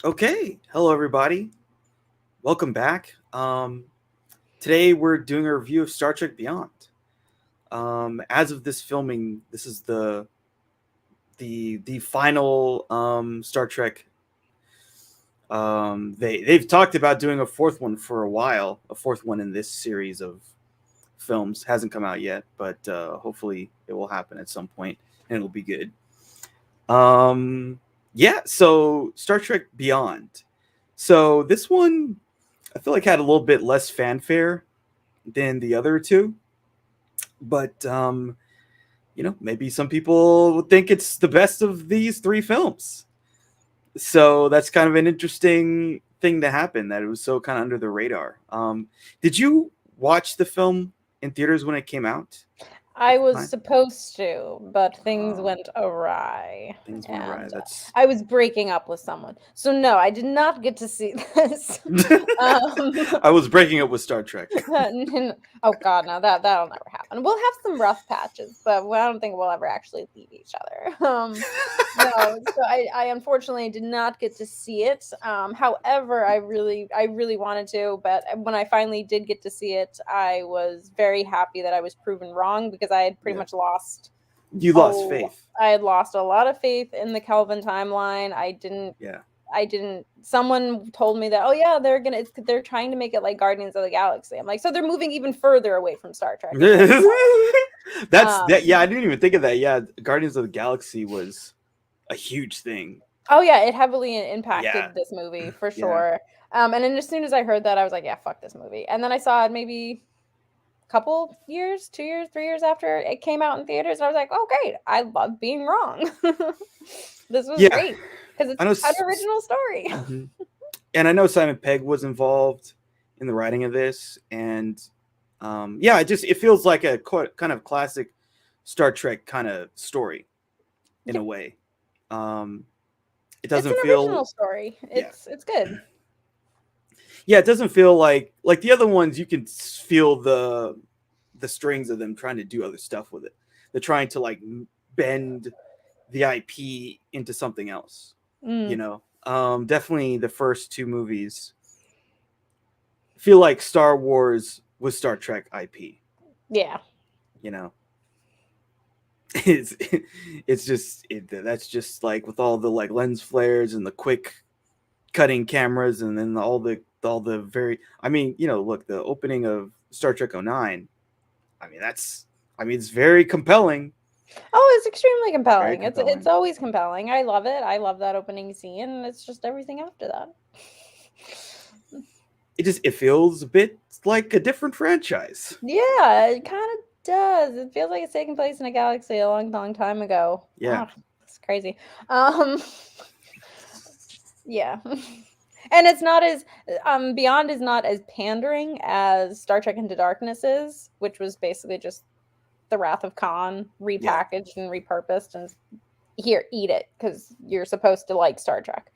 Okay, hello everybody. Welcome back. Today we're doing a review of Star Trek Beyond. As of this filming, this is the final Star Trek. They've talked about doing a fourth one for a while. A fourth one in this series of films hasn't come out yet, but hopefully it will happen at some point and it'll be good. Yeah. So Star Trek Beyond. So this one I feel like had a little bit less fanfare than the other two, but maybe some people would think it's the best of these three films. So that's kind of an interesting thing to happen that it was so kind of under the radar. Did you watch the film in theaters when it came out at I the was time? supposed to, but things Uh, went awry. Things went awry. And That's I was breaking up with someone. So, no, I did not get to see this. um, I was breaking up with Star Trek. oh, God, no, that'll never happen. We'll have some rough patches, but I don't think we'll ever actually leave each other. No, so I unfortunately did not get to see it. However, I really wanted to, but when I finally did get to see it, I was very happy that I was proven wrong because I had pretty Yeah, much lost. you lost Oh, faith. I had lost a lot of faith in the Kelvin timeline. Yeah. I didn't. Someone told me that, oh yeah, they're trying to make it like Guardians of the Galaxy. I'm like, so they're moving even further away from Star Trek. It's gonna be That's hard. that. Yeah, I didn't even think of that. Yeah, Guardians of the Galaxy was a huge thing. Oh yeah, it heavily Yeah, impacted this movie for yeah, sure. And then as soon as I heard that, I was like, yeah, fuck this movie. And then I saw it maybe a couple years, 2 years, 3 years after it came out in theaters, and I was like, oh great, I love being wrong. This was yeah. great because I it's know. an original story. Mhm. And I know Simon Pegg was involved in the writing of this, and yeah, it feels like a kind of classic Star Trek kind of story in a Yep, way. Um, it it's an doesn't original feel story. yeah It's good. yeah it doesn't feel like the other ones. You can feel the strings of them trying to do other stuff with it. They're trying to like bend the IP into something else. Mm, Definitely the first two movies feel like Star Wars was Star Trek IP. yeah. You know, it's that's just like with all the like lens flares and the quick cutting cameras, and then all the very. I mean, look, the opening of Star Trek '09. I mean, it's very compelling. Oh, it's extremely Very compelling. It's compelling. always compelling. I love it. I love that opening scene. And it's just everything after that. It feels a bit like a different franchise. Yeah, it kind of does. It feels like it's taking place in a galaxy a long, long time ago. Yeah. Ah, it's crazy. Um, yeah. And it's not as Beyond is not as pandering as Star Trek Into Darkness is, which was basically just the Wrath of Khan Yeah. repackaged and repurposed and here, eat it because you're supposed to like Star Trek.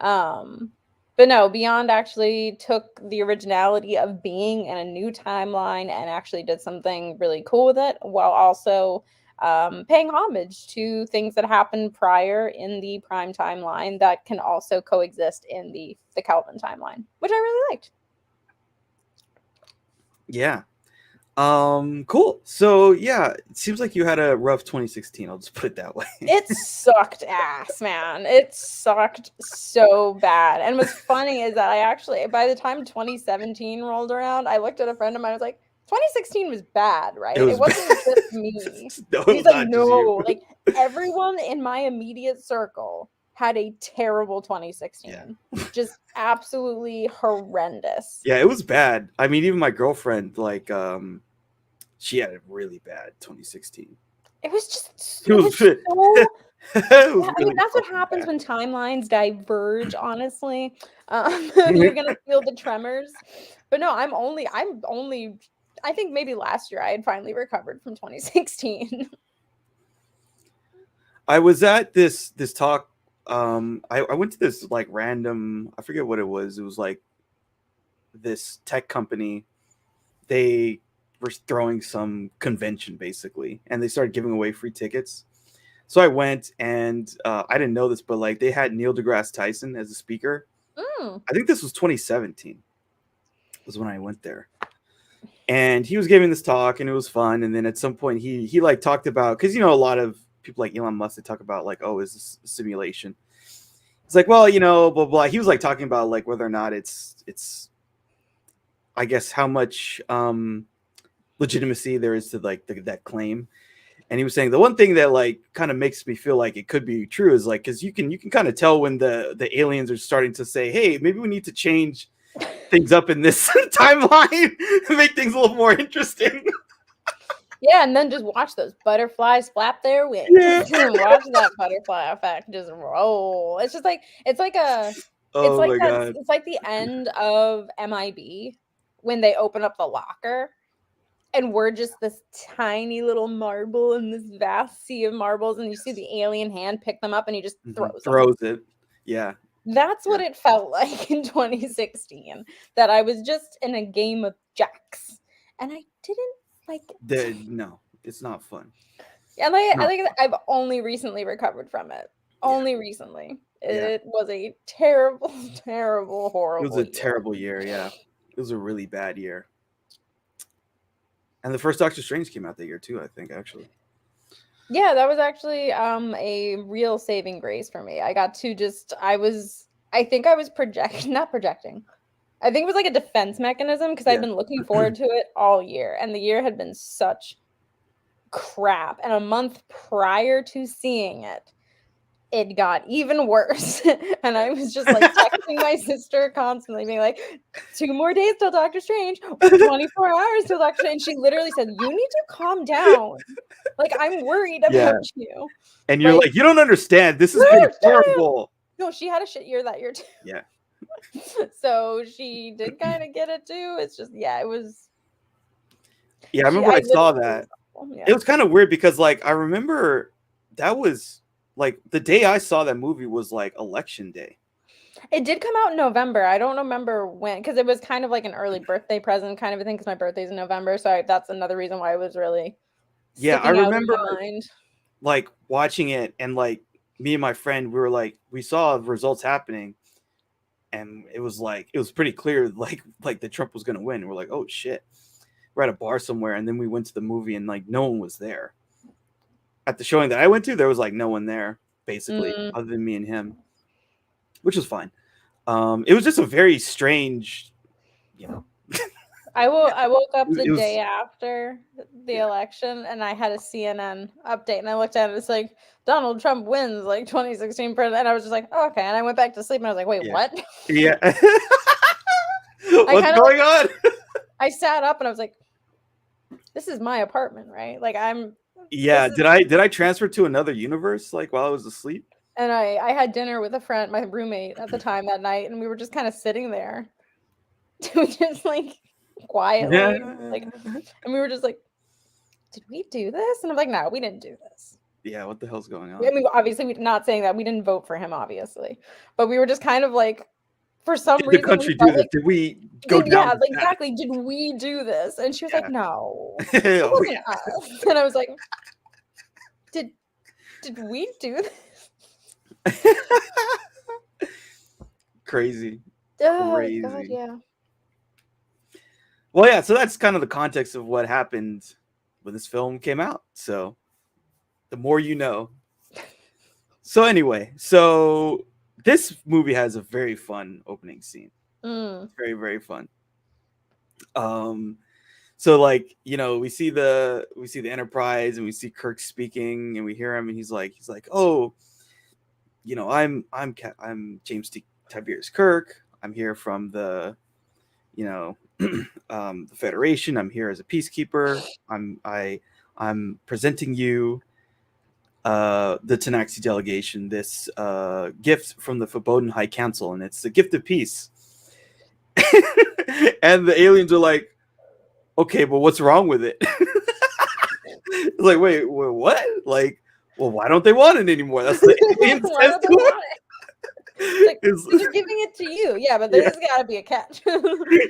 Um, but no, Beyond actually took the originality of being in a new timeline and actually did something really cool with it while also paying homage to things that happened prior in the Prime timeline that can also coexist in the Kelvin timeline, which I really liked. Yeah. Cool. So yeah, it seems like you had a rough 2016. I'll just put it that way. It sucked ass, man. It sucked so bad. And what's funny is that I actually, by the time 2017 rolled around, I looked at a friend of mine. I was like, 2016 was bad, It right? It was bad. wasn't just me. No, it And he's was like, not just you. no, like everyone in my immediate circle had a terrible Yeah. 2016. Just absolutely horrendous. Yeah, it was bad. I mean, even my girlfriend, like, she had a really bad 2016. It was just, It it was was it so. was Yeah, I mean, really that's what fucking happens bad. when timelines diverge, honestly. You're gonna feel the tremors. But no, I'm only I think maybe last year I had finally recovered from 2016. I was at this talk. I went to this like random. I forget what it was. It was like this tech company. They were throwing some convention basically, and they started giving away free tickets. So I went, and I didn't know this, but like they had Neil deGrasse Tyson as a speaker. I think this was 2017 was when I went there. And he was giving this talk, and it was fun. And then at some point, he like talked about, because a lot of people like Elon Musk, they talk about like, oh, is this a simulation? It's like, well, blah blah. He was like talking about like whether or not it's, I guess, how much legitimacy there is to like that claim. And he was saying the one thing that like kind of makes me feel like it could be true is like, because you can kind of tell when the aliens are starting to say, hey, maybe we need to change things up in this timeline to make things a little more interesting. Yeah, and then just watch those butterflies flap their wings. Yeah. Watch that butterfly effect just roll. It's just like it's like the end of MIB when they open up the locker and we're just this tiny little marble in this vast sea of marbles, and you see the alien hand pick them up and he just throws it. Yeah. That's what it felt like in 2016. That I was just in a game of jacks, and I didn't like it. No, it's not fun. And I think I've only recently recovered from it. Only recently. It was a terrible, terrible, horrible. It was a terrible year. Yeah, it was a really bad year. And the first Doctor Strange came out that year too, I think, actually. Yeah, that was actually a real saving grace for me. I got to I think I was not projecting. I think it was like a defense mechanism because I'd been looking forward to it all year, and the year had been such crap. And a month prior to seeing it, it got even worse. And I was just like texting my sister constantly, being like, 2 more days till Doctor Strange, 24 hours till Doctor Strange. She literally said, you need to calm down. Like, I'm worried about you. And you're like, you don't understand. This has been terrible. No, she had a shit year that year too. Yeah. So she did kind of get it too. It's just, it was. Yeah, I remember I saw that. It was kind of weird because, like, I remember that was like the day I saw that movie was like election day. It did come out in November. I don't remember when, because it was kind of like an early birthday present kind of a thing, because my birthday's in November. So that's another reason why it was really. Yeah, I remember like watching it, and like me and my friend, we were like, we saw the results happening, and it was pretty clear like that Trump was gonna win. We're like, oh shit. We're at a bar somewhere, and then we went to the movie, and like no one was there. At the showing that I went to, there was like no one there, basically, other than me and him, which was fine. It was just a very strange, I woke up the day after the election, and I had a CNN update, and I looked at it. It's like Donald Trump wins like 2016 president, and I was just like, oh, okay. And I went back to sleep, and I was like, wait, what? Yeah. What's going on? I sat up, and I was like, this is my apartment, right? Like did I transfer to another universe like while I was asleep? And I had dinner with a friend, my roommate at the time that night, and we were just kind of sitting there, just like quietly, like, and we were just like, did we do this? And I'm like, no, we didn't do this. Yeah, what the hell's going on? I mean, obviously, we're not saying that we didn't vote for him, obviously, but we were just kind of like, for some reason, the country do this? Did we go down? Yeah, exactly. Did we do this? And she was like, no, it wasn't us. And I was like, did we do this? Crazy. Oh, Crazy. God, yeah. Well, yeah, so that's kind of the context of what happened when this film came out. So the more you know. So anyway, this movie has a very fun opening scene. Very, very fun. So like, we see the Enterprise, and we see Kirk speaking, and we hear him, and he's like, oh, I'm James Tiberius Kirk. I'm here from the the Federation. I'm here as a peacekeeper. I'm presenting you the Tanaxi delegation this gift from the Foreboding High Council, and it's a gift of peace. And the aliens are like, okay, but what's wrong with it? It's like, wait, what? Like, well, why don't they want it anymore? That's the alien says to it. Like, they're giving it to you. Yeah, but there's got to be a catch.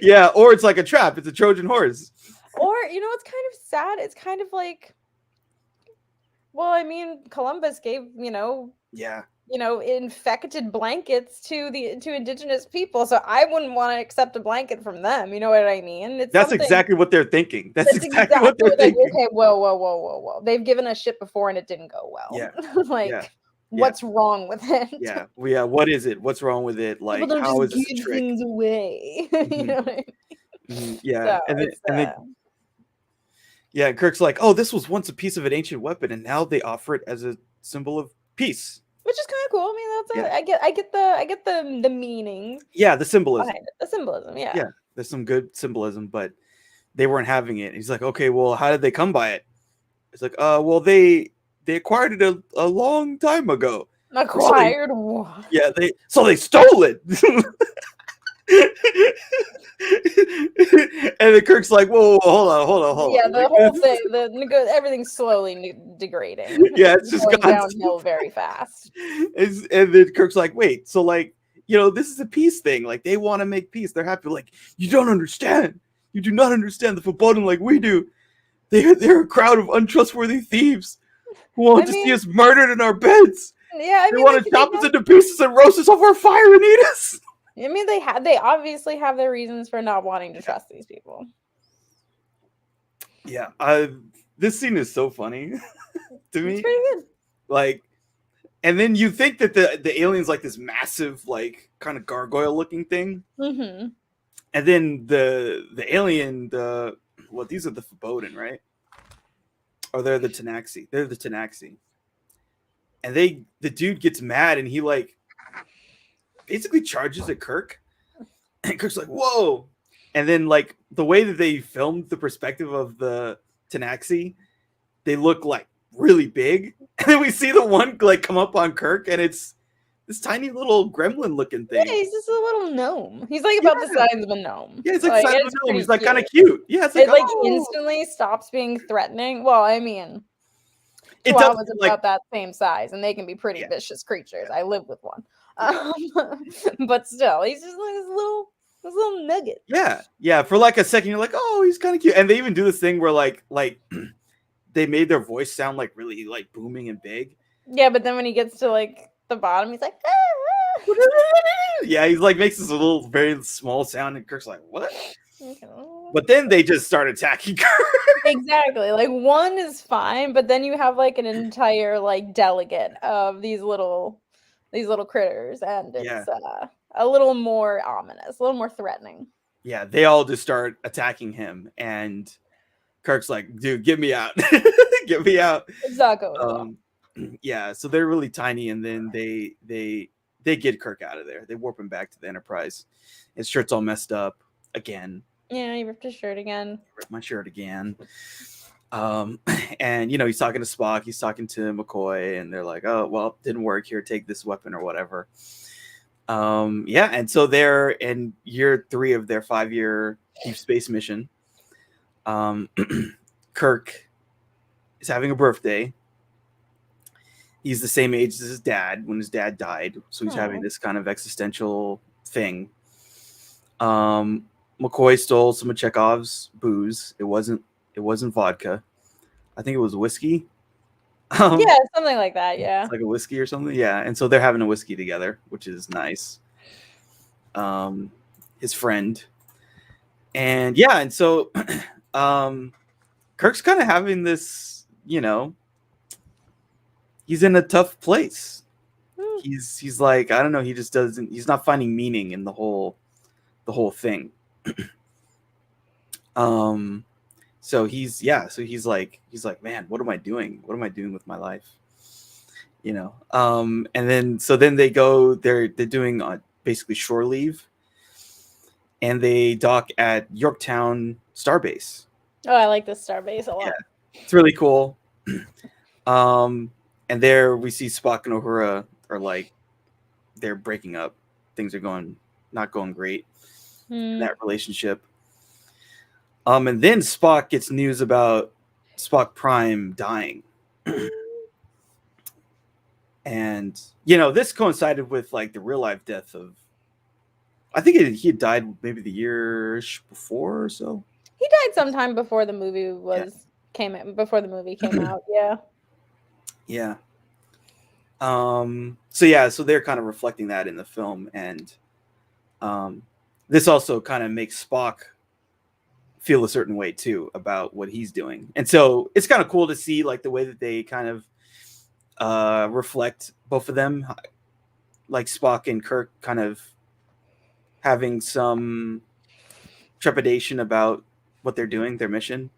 Yeah, or it's like a trap. It's a Trojan horse. Or, it's kind of sad. It's kind of like, Well, I mean, Columbus gave, Yeah, infected blankets to indigenous people, so I wouldn't want to accept a blanket from them. You know what I mean? It's that's something exactly what they're thinking. That's that's exactly what they're like, thinking. okay, whoa, whoa, whoa, whoa, whoa. They've given us shit before and it didn't go well. Yeah, yeah, Like, yeah, what's wrong with it? yeah. Well, yeah. What is it? What's wrong with it? People Like, don't how just is this a give trick? things away. You Hmm. know what I mean? Yeah, So and then yeah, Kirk's like, oh, this was once a piece of an ancient weapon, and now they offer it as a symbol of peace. which is kind of cool. I mean, Yeah, I get the meaning yeah, the symbolism. behind it, the symbolism. Yeah. Yeah, there's some good symbolism, but they weren't having it. He's like, okay, well, how did they come by it? It's like, well, they acquired it a long time ago. So they, Acquired what? yeah, they stole it. And then Kirk's like, whoa, hold on. Yeah, the Like, whole thing, everything's slowly degrading. yeah, it's just going gone downhill very fast. And then Kirk's like, wait, so like, this is a peace thing. Like, they want to make peace. They're happy. Like, you don't understand. You do not understand the foreboding like we do. They're a crowd of untrustworthy thieves who want to see us murdered in our beds. Yeah, I They mean, want to chop us into pieces and roast us over a fire and eat us. I mean, they obviously have their reasons for not wanting to trust these people. Yeah, this scene is so funny to me. It's pretty good. Like, and then you think that the alien's like this massive, like, kind of gargoyle looking thing, Mm-hmm. and then the alien, these are the foreboding, right? Or they're the Tanaxi. They're the Tanaxi, and the dude gets mad and he like basically charges at Kirk, and Kirk's like, whoa. And then, like, the way that they filmed the perspective of the Tanaxi, they look like really big. And then we see the one like come up on Kirk, and it's this tiny little gremlin looking thing. Yeah, he's just a little gnome. He's like about the size of a gnome. Yeah, it's like the size of a it's gnome. He's pretty like kind of cute. cute. Yeah, it's like, It like instantly stops being threatening. Well, I mean, it Chihuahuas does, are about that same size, and they can be pretty vicious creatures. I live with one. But still, he's just like this little nugget. Yeah. For like a second, you're like, oh, he's kind of cute. And they even do this thing where like they made their voice sound like really like booming and big. Yeah, but then when he gets to like the bottom, he's like, yeah, he's like makes this little very small sound, and Kirk's like, what? okay. But then they just start attacking Kirk. Exactly. Like one is fine, but then you have like an entire like delegate of these little critters, and it's a little more ominous, a little more threatening. Yeah, they all just start attacking him, and Kirk's like, dude, get me out. Get me out. It's not going well. Yeah, so they're really tiny, and then they get Kirk out of there. They warp him back to the Enterprise. His shirt's all messed up again. Yeah, he ripped his shirt again. Ripped my shirt again. And he's talking to Spock, he's talking to McCoy, and they're like, oh, well, didn't work. Here, take this weapon or whatever. And so they're in year 3 of their 5-year deep space mission. Kirk is having a birthday. He's the same age as his dad when his dad died, so he's having this kind of existential thing. McCoy stole some of Chekhov's booze. It wasn't vodka. I think it was whiskey. Yeah, something like that. Yeah, it's like a whiskey or something. Yeah, and so they're having a whiskey together, which is nice. His friend, and so Kirk's kind of having this, he's in a tough place. He's like, I don't know, he's not finding meaning in the whole thing. So he's like, man, what am I doing? What am I doing with my life? And then they go, they're doing basically shore leave, and they dock at Yorktown Starbase. Oh, I like this Starbase a lot. Yeah, it's really cool. And there we see Spock and Uhura are like, they're breaking up. Things are not going great in that relationship. And then Spock gets news about Spock Prime dying. And this coincided with like the real life death of, I think he had died maybe the year before or so. He died sometime before the movie came out. Yeah. Yeah. So they're kind of reflecting that in the film, and this also kind of makes Spock feel a certain way too about what he's doing. And so it's kind of cool to see like the way that they kind of reflect both of them, like Spock and Kirk kind of having some trepidation about what they're doing, their mission.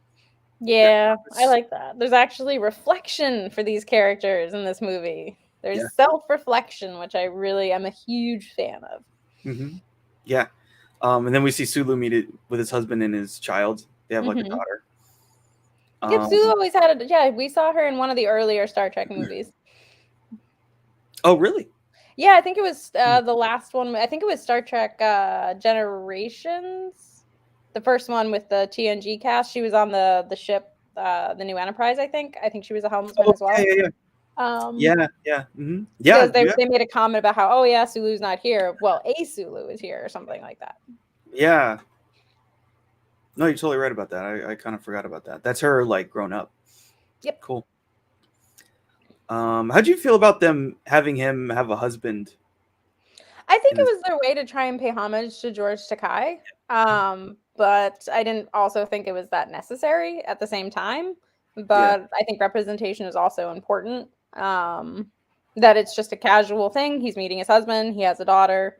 Yeah, I like that. There's actually reflection for these characters in this movie. There's Yeah. self-reflection, which I really am a huge fan of. Mm-hmm. Yeah. And then we see Sulu meet it with his husband and his child. They have like a daughter. Yep, Sulu always had it. Yeah, we saw her in one of the earlier Star Trek movies. Oh, really? Yeah, I think it was the last one. I think it was Star Trek Generations, the first one with the TNG cast. She was on the ship, the New Enterprise. I think she was a helmsman as well. Yeah. Yeah. Mm-hmm. Yeah, because they made a comment about how, oh yeah, Sulu's not here. Well, a Sulu is here or something like that. Yeah. No, you're totally right about that. I kind of forgot about that. That's her like grown up. Yep. Cool. How'd you feel about them having him have a husband? I think it was their way to try and pay homage to George Takei. But I didn't also think it was that necessary at the same time. But I think representation is also important. That it's just a casual thing. He's meeting his husband. He has a daughter.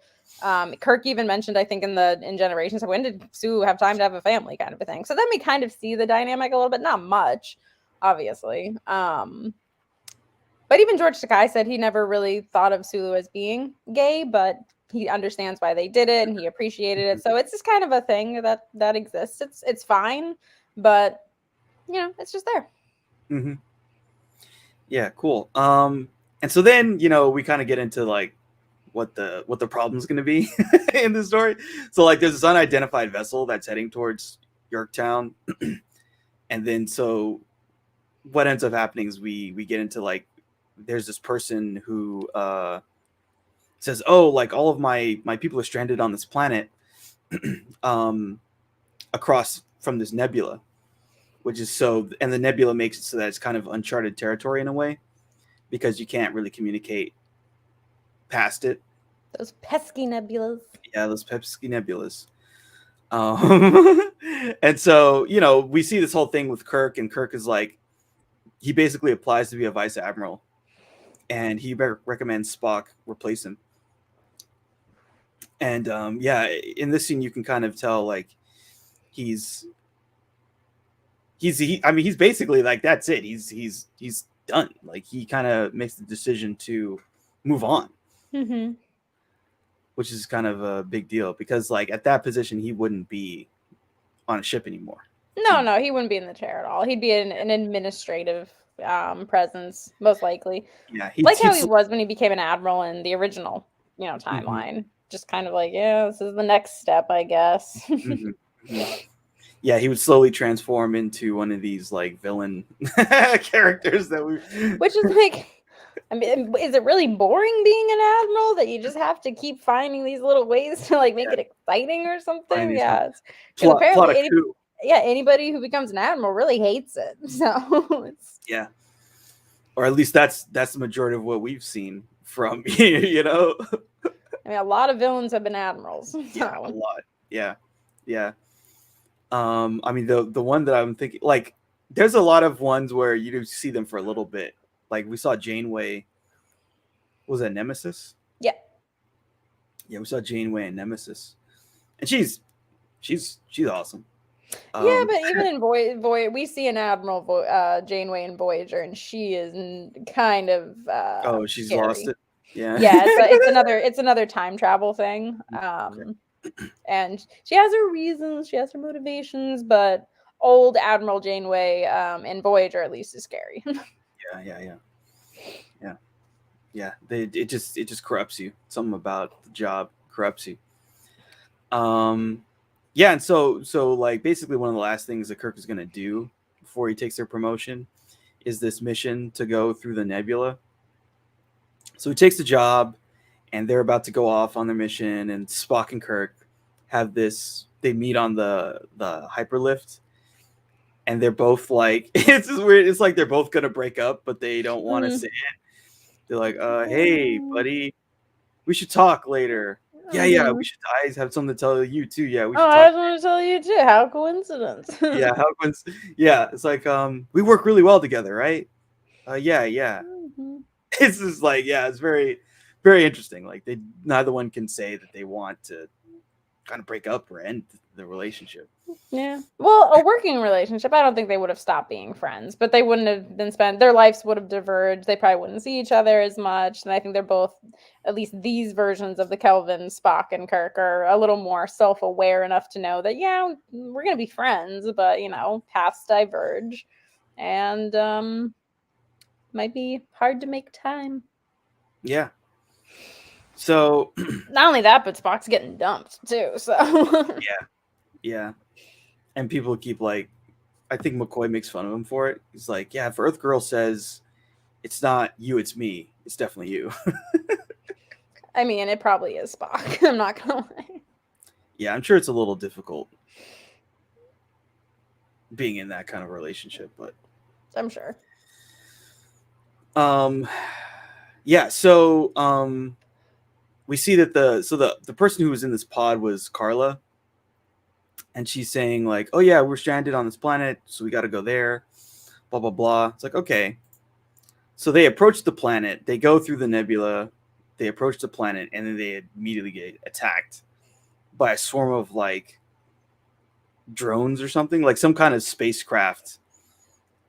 Kirk even mentioned, I think, in Generations, like, when did Sue have time to have a family, kind of a thing. So then we kind of see the dynamic a little bit, not much, obviously. But even George Takei said he never really thought of Sulu as being gay, but he understands why they did it and he appreciated it. So it's just kind of a thing that exists. It's fine, but it's just there. Mm-hmm. Yeah, cool. And so then we kind of get into like what the problem's going to be in the story. So like there's this unidentified vessel that's heading towards Yorktown, and then so what ends up happening is we get into like there's this person who says, oh, like all of my people are stranded on this planet across from this nebula, which is and the nebula makes it so that it's kind of uncharted territory in a way because you can't really communicate past it. Those pesky nebulas. Yeah, those pesky nebulas. And so we see this whole thing with Kirk, and Kirk is like, he basically applies to be a vice admiral, and he recommends Spock replace him. And in this scene you can kind of tell like he's basically like, that's it. He's done. Like he kind of makes the decision to move on, which is kind of a big deal because like at that position he wouldn't be on a ship anymore. No, he wouldn't be in the chair at all. He'd be an administrative presence, most likely. Yeah, like how he was when he became an admiral in the original, timeline. Just kind of like, yeah, this is the next step, I guess. Yeah, he would slowly transform into one of these like villain characters which is like, I mean, is it really boring being an admiral that you just have to keep finding these little ways to like make it exciting or something? Yeah, apparently anybody who becomes an admiral really hates it. So yeah, or at least that's the majority of what we've seen from I mean, a lot of villains have been admirals. So. Yeah, a lot. Yeah. I mean, the one that I'm thinking, like, there's a lot of ones where you see them for a little bit. Like we saw Janeway. Was that Nemesis? Yeah. Yeah, we saw Janeway and Nemesis, and she's awesome. Yeah, but even in Voyager, we see an Admiral Janeway in Voyager, and she is kind of she's scary. Lost it. Yeah, it's another time travel thing. And she has her reasons, she has her motivations, but old Admiral Janeway in Voyager at least is scary. Yeah. It just corrupts you. Something about the job corrupts you. Yeah, and so like basically one of the last things that Kirk is gonna do before he takes their promotion is this mission to go through the nebula. So he takes the job, and they're about to go off on their mission, and Spock and Kirk have this. They meet on the hyperlift, and they're both like, it's just weird. It's like they're both gonna break up, but they don't want to say it. They're like, hey, buddy, we should talk later. Yeah, we should. I have something to tell you too. Yeah, we should I talk. just want to tell you too. How coincidence. Yeah, it's like we work really well together, right? Yeah. It's just like, yeah, it's very, very interesting. Like neither one can say that they want to kind of break up or end the relationship. Yeah. Well, a working relationship, I don't think they would have stopped being friends, but they wouldn't have been their lives would have diverged. They probably wouldn't see each other as much. And I think they're both, at least these versions of the Kelvin, Spock, and Kirk, are a little more self-aware enough to know that, yeah, we're going to be friends, but, paths diverge. And might be hard to make time. Yeah. So not only that, but Spock's getting dumped too. So yeah. And people keep like, I think McCoy makes fun of him for it. He's like, yeah, if Earth Girl says it's not you, it's me, it's definitely you. I mean, it probably is Spock. I'm not gonna lie. Yeah, I'm sure it's a little difficult being in that kind of relationship, but I'm sure. Yeah, so we see that the person who was in this pod was Carla, and she's saying like, oh yeah, we're stranded on this planet, so we got to go there, blah blah blah. It's like, okay. So they approach the planet, they go through the nebula, they approach the planet, and then they immediately get attacked by a swarm of like drones or something, like some kind of spacecraft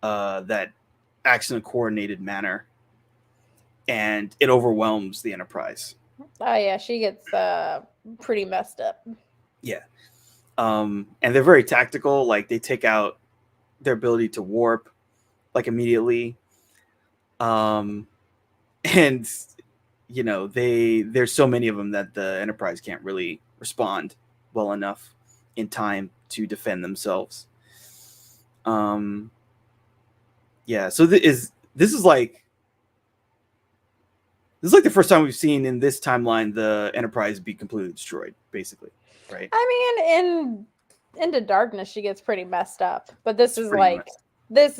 that acts in a coordinated manner, and it overwhelms the Enterprise. Oh yeah, she gets pretty messed up. Yeah. And they're very tactical. Like they take out their ability to warp like immediately. And there's so many of them that the Enterprise can't really respond well enough in time to defend themselves. Yeah, so this is like the first time we've seen in this timeline the Enterprise be completely destroyed, basically, right? I mean, in Into Darkness, she gets pretty messed up, but this is like this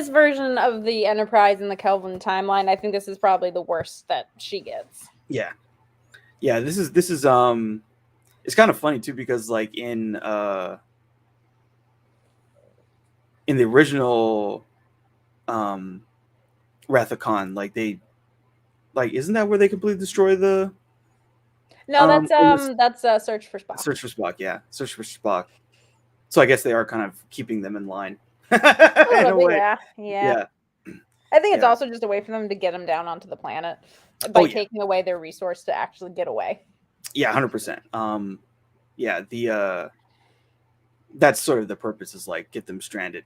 version of the Enterprise in the Kelvin timeline. I think this is probably the worst that she gets. Yeah. This is it's kind of funny too, because like in the original Wrath of Khan, like they isn't that where they completely destroy the? No, that's Search for Spock. Search for Spock, yeah, Search for Spock. So I guess they are kind of keeping them in line. Yeah. I think it's also just a way for them to get them down onto the planet by taking away their resource to actually get away. Yeah, 100%. That's sort of the purpose, is like get them stranded,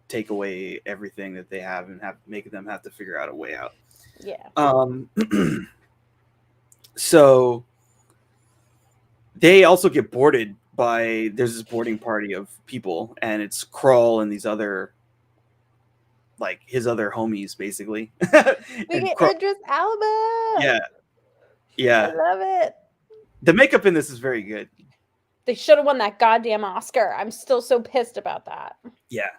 take away everything that they have, and make them have to figure out a way out. Yeah. So they also get boarded by, there's this boarding party of people, and it's Krull and these other, like his other homies, basically. We get Idris Elba. Yeah. I love it. The makeup in this is very good. They should have won that goddamn Oscar. I'm still so pissed about that. Yeah.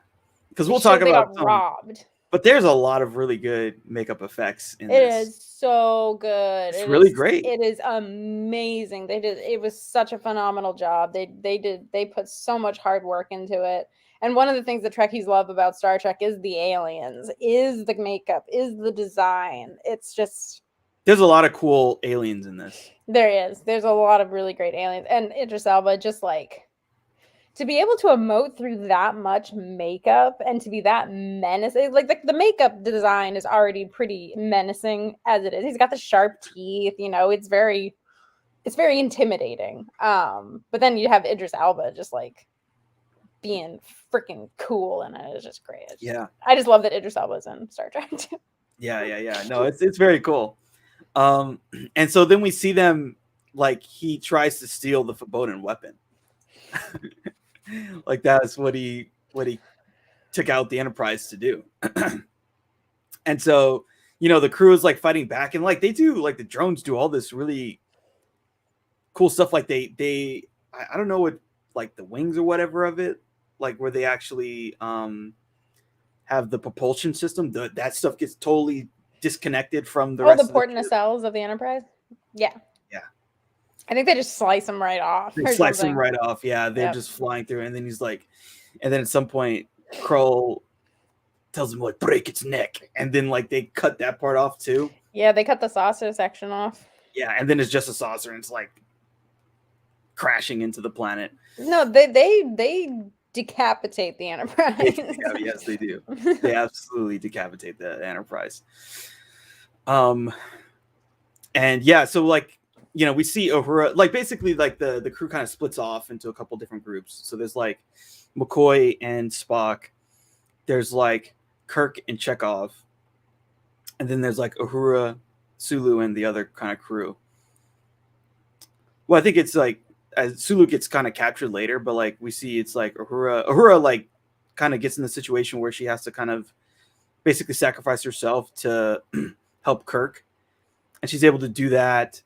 Because we'll talk about got robbed. But there's a lot of really good makeup effects in this. It is so good. It's really great. It is amazing. It was such a phenomenal job. They put so much hard work into it. And one of the things that Trekkies love about Star Trek is the aliens, is the makeup, is the design. It's just, there's a lot of cool aliens in this. There is. There's a lot of really great aliens. And Idris Elba, just like, to be able to emote through that much makeup and to be that menacing, like the makeup design is already pretty menacing as it is. He's got the sharp teeth, it's very intimidating. But then you have Idris Elba just like being freaking cool, and it is just great. I just love that Idris Elba's in Star Trek too. Yeah. No, it's very cool. And so then we see them, like he tries to steal the forbidden weapon. Like that's what he took out the Enterprise to do. And so, the crew is like fighting back, and like they do, like the drones do all this really cool stuff. Like I don't know what like the wings or whatever of it, like where they actually have the propulsion system, that stuff gets totally disconnected from the Oh, the rest of the port ship. nacelles of the Enterprise? Yeah. Yeah. I think they just slice them right off They or slice them something. right off. Yeah, they're Yep. just flying through, and then he's like, and then at some point, Kroll tells him like break its neck, and then like they cut that part off too. Yeah, they cut the saucer section off. Yeah, and then it's just a saucer, and it's like crashing into the planet. No, they decapitate the Enterprise. Yes, they do. They absolutely decapitate the Enterprise. And yeah, so like, you know, we see Uhura, like basically like the crew kind of splits off into a couple different groups. So there's like McCoy and Spock. There's like Kirk and Chekhov. And then there's like Uhura, Sulu, and the other kind of crew. Well, I think it's like as Sulu gets kind of captured later, but like we see it's like Uhura like kind of gets in the situation where she has to kind of basically sacrifice herself to help Kirk. And she's able to do that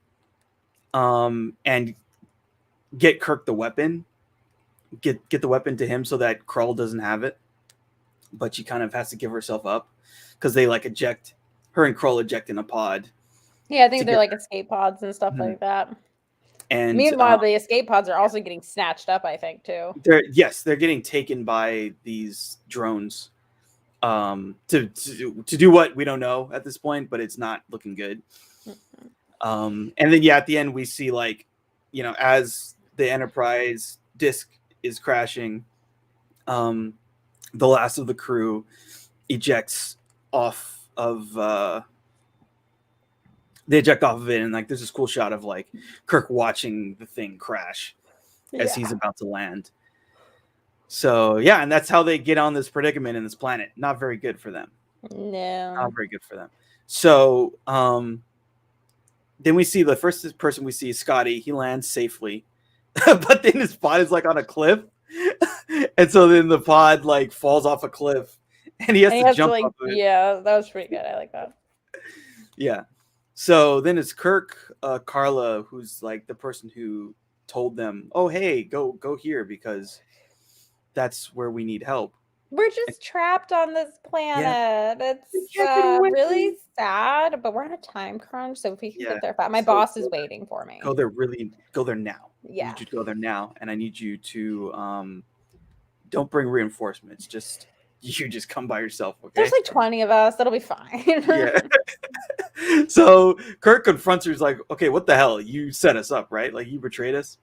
and get Kirk the weapon, get the weapon to him so that Krull doesn't have it. But she kind of has to give herself up because they like eject her and Krull eject in a pod. Yeah, I think they're like escape pods and stuff like that. And meanwhile, the escape pods are also getting snatched up, I think, too. They're getting taken by these drones to do what we don't know at this point, but it's not looking good. And then at the end we see like, you know, as the Enterprise disk is crashing, the last of the crew ejects off of they eject off of it, and like there's this cool shot of like Kirk watching the thing crash as he's about to land. So yeah, and that's how they get on this predicament in this planet. Not very good for them. No. Not very good for them. So then we see the first person we see is Scotty. He lands safely, but then his pod is like on a cliff, and so then the pod like falls off a cliff, and he has to jump like, off of it. Yeah, that was pretty good. I like that. Yeah. So then it's Kirk, Carla, who's like the person who told them, "Oh, hey, go here because that's where we need help." We're just trapped on this planet. Yeah. It's really sad, but we're on a time crunch, so if we can get there fast. My boss is waiting for me. Go there now. Yeah. I need you to go there now, and I need you to don't bring reinforcements. You just come by yourself, okay? There's like 20 of us. That'll be fine. Yeah. So Kirk confronts her. He's like, okay, what the hell? You set us up, right? Like, you betrayed us.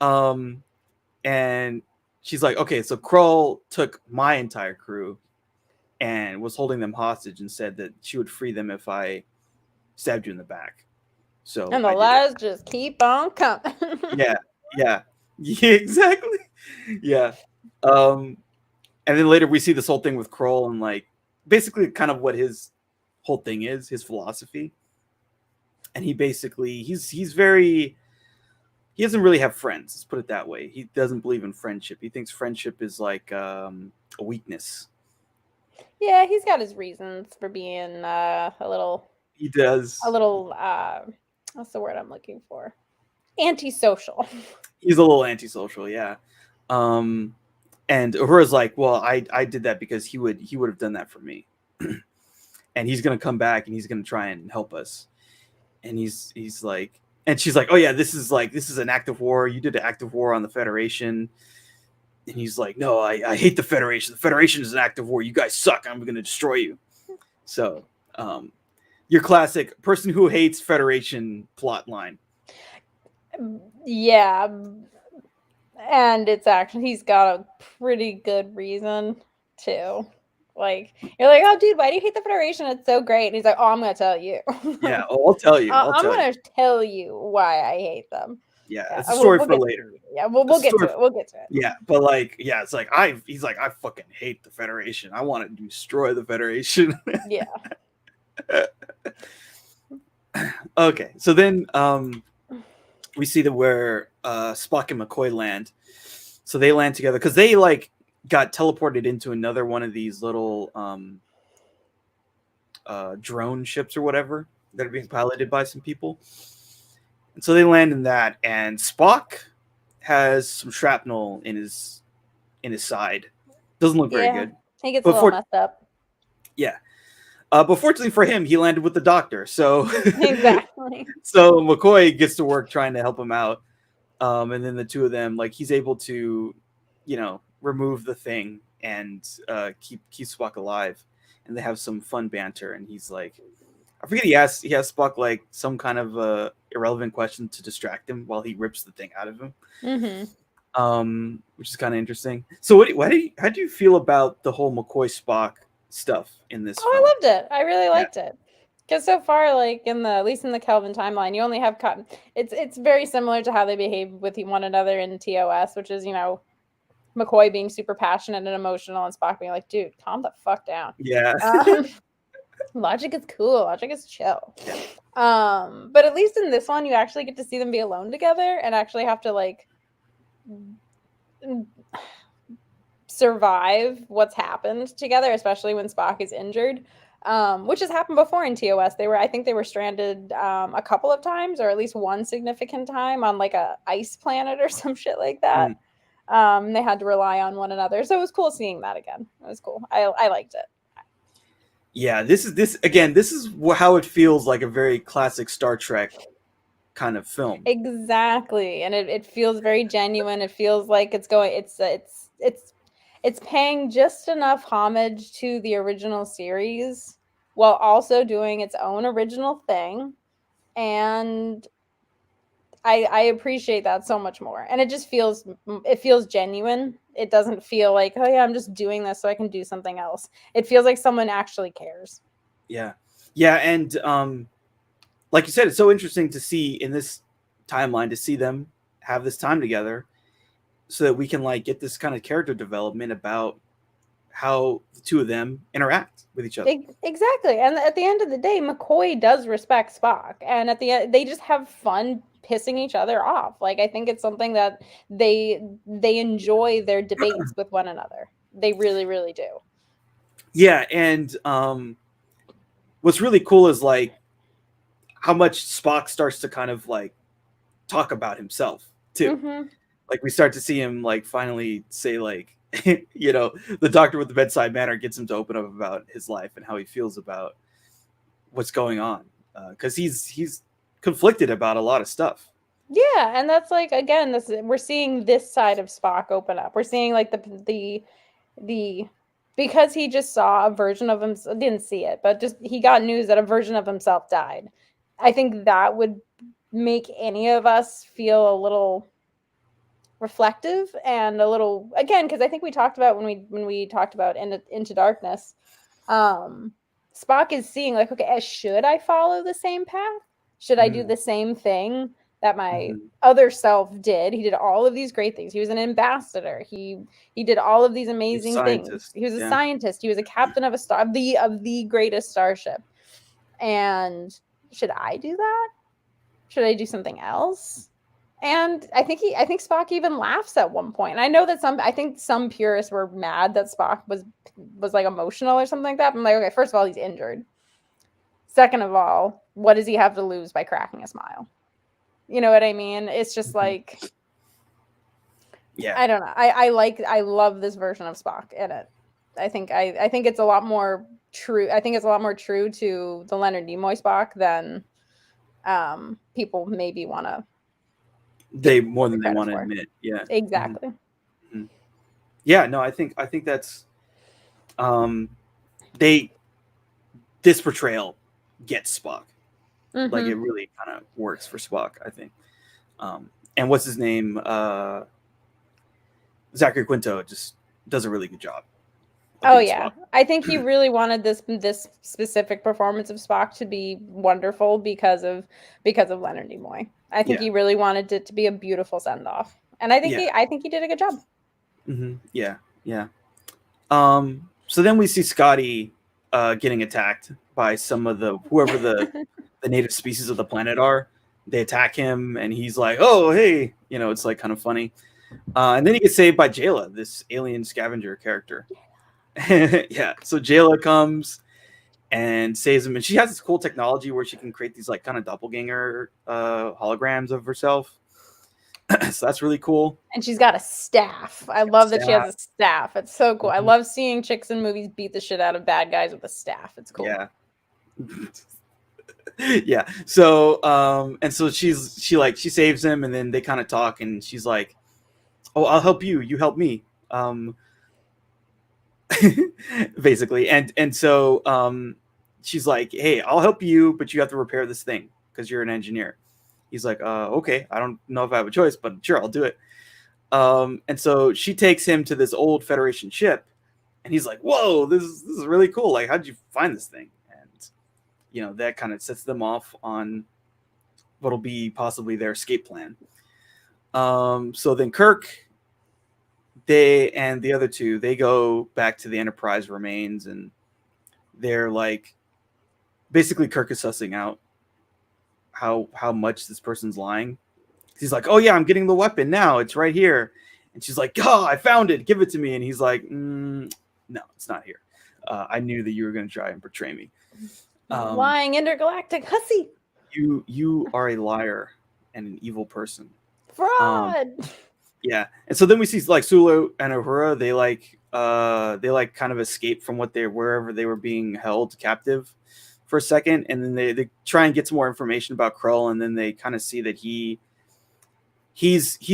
And she's like, okay, so Krull took my entire crew and was holding them hostage and said that she would free them if I stabbed you in the back. So and the lies just keep on coming. Yeah, exactly. Yeah. And then later we see this whole thing with Krull and like basically kind of what his whole thing is, his philosophy. And he basically he doesn't really have friends, let's put it that way. He doesn't believe in friendship. He thinks friendship is like a weakness. Yeah, he's got his reasons for being a little. He does. A little. What's the word I'm looking for? Antisocial. He's a little antisocial, yeah. And Uhura's like, well, I did that because he would have done that for me. And he's gonna come back and he's gonna try and help us. And he's like, and she's like, oh yeah, this is an act of war. You did an act of war on the Federation. And he's like, no, I hate the Federation. The Federation is an act of war. You guys suck. I'm gonna destroy you. So your classic person who hates Federation plot line. Yeah. And it's actually, he's got a pretty good reason too. Like, you're like, oh, dude, why do you hate the Federation? It's so great. And he's like, oh, I'm going to tell you. Yeah, I'll tell you. I'm going to tell you why I hate them. Yeah, it's a story for later. Yeah, we'll get to it. We'll get to it. Yeah, but like, yeah, it's like, he's like, I fucking hate the Federation. I want to destroy the Federation. Yeah. Okay, so then we see that where Spock and McCoy land. So they land together because they like got teleported into another one of these little drone ships or whatever that are being piloted by some people. And so they land in that, and Spock has some shrapnel in his side. Doesn't look very Yeah, good. he gets a But little messed up. yeah. But fortunately for him, he landed with the doctor. So Exactly. so McCoy gets to work trying to help him out. And then the two of them, like, he's able to, remove the thing and keep Spock alive. And they have some fun banter. And he's like, I forget, he has Spock like some kind of irrelevant question to distract him while he rips the thing out of him. Which is kind of interesting. So how do you feel about the whole McCoy Spock stuff in this film? I loved it. I really liked it. Because so far, like at least in the Kelvin timeline, you only have it's very similar to how they behave with one another in TOS, which is McCoy being super passionate and emotional, and Spock being like, "Dude, calm the fuck down." Yeah. Logic is cool. Logic is chill. But at least in this one, you actually get to see them be alone together and actually have to like survive what's happened together, especially when Spock is injured, which has happened before in TOS. I think they were stranded a couple of times, or at least one significant time on like a ice planet or some shit like that. They had to rely on one another, so it was cool seeing that again. It was cool. I liked it. Yeah, this is how it feels like a very classic Star Trek kind of film. Exactly, and it feels very genuine. It feels like it's paying just enough homage to the original series while also doing its own original thing, and I appreciate that so much more. And it feels genuine. It doesn't feel like, oh yeah, I'm just doing this so I can do something else. It feels like someone actually cares. Yeah, and like you said, it's so interesting to see in this timeline, to see them have this time together so that we can like get this kind of character development about how the two of them interact with each other. Exactly. And at the end of the day, McCoy does respect Spock, and at the end they just have fun pissing each other off. Like, I think it's something that they enjoy their debates with one another. They really, really do. Yeah, and what's really cool is like how much Spock starts to kind of like talk about himself too. Like, we start to see him like finally say like, the doctor with the bedside manner gets him to open up about his life and how he feels about what's going on, because he's conflicted about a lot of stuff. Yeah, and that's like, again, we're seeing this side of Spock open up. We're seeing like the because he just saw a version of himself, didn't see it, but just he got news that a version of himself died. I think that would make any of us feel a little reflective and a little, again, because I think we talked about when we talked about Into Darkness, Spock is seeing like, okay, should I follow the same path? Should I do the same thing that my other self did? He did all of these great things. He was an ambassador. He did all of these amazing things. He was a scientist. He was a captain of of the greatest starship. And should I do that? Should I do something else? And I think Spock even laughs at one point. And I know that I think some purists were mad that Spock was like emotional or something like that. But I'm like, okay, first of all, he's injured. Second of all, what does he have to lose by cracking a smile? You know what I mean? It's just like, yeah, I don't know. I love this version of Spock in it. I think it's a lot more true. I think it's a lot more true to the Leonard Nimoy Spock than people maybe want to. More than they want to admit. Yeah, exactly. Yeah, no, I think that's this portrayal gets Spock. Like, it really kind of works for Spock, I think. And what's his name? Zachary Quinto just does a really good job. Oh yeah, Spock. I think he really wanted this specific performance of Spock to be wonderful because of Leonard Nimoy. I think he really wanted it to be a beautiful send off, and I think he did a good job. Yeah. So then we see Scotty getting attacked by some of whoever the native species of the planet are. They attack him, and he's like, "Oh, hey," it's like kind of funny. And then he gets saved by Jayla, this alien scavenger character. Yeah, so Jayla comes and saves him, and she has this cool technology where she can create these like kind of doppelganger holograms of herself. So that's really cool. And she's got a staff. I love that she has Staff. a staff. It's so cool. I Mhm. love seeing chicks in movies beat the shit out of bad guys with a staff. It's cool. Yeah. Yeah. So and so she saves him, and then they kind of talk, and she's like, "Oh, I'll help you. You help me." Basically, and so she's like, "Hey, I'll help you, but you have to repair this thing because you're an engineer." He's like, "Okay, I don't know if I have a choice, but sure, I'll do it." And so she takes him to this old Federation ship, and he's like, "Whoa, this is really cool. Like, how'd you find this thing?" And that kind of sets them off on what'll be possibly their escape plan. So then Kirk, they and the other two, they go back to the Enterprise remains, and they're like, basically Kirk is sussing out how much this person's lying. He's like, "Oh yeah, I'm getting the weapon now. It's right here." And she's like, "Oh, I found it. Give it to me." And he's like, "No, it's not here. I knew that you were going to try and betray me. Lying intergalactic hussy. You are a liar and an evil person. Fraud." Yeah. And so then we see like Sulu and Uhura, they kind of escape from wherever they were being held captive for a second, and then they try and get some more information about Krull, and then they kind of see that he's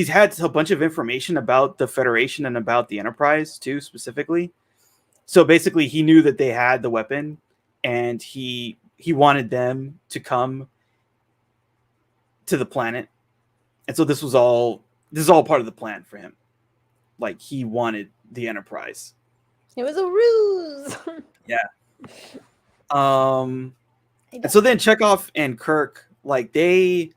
had a bunch of information about the Federation and about the Enterprise too, specifically. So basically he knew that they had the weapon, and he wanted them to come to the planet. And so this is all part of the plan for him. Like, he wanted the Enterprise. It was a ruse. Yeah. And so then Chekhov and Kirk, like they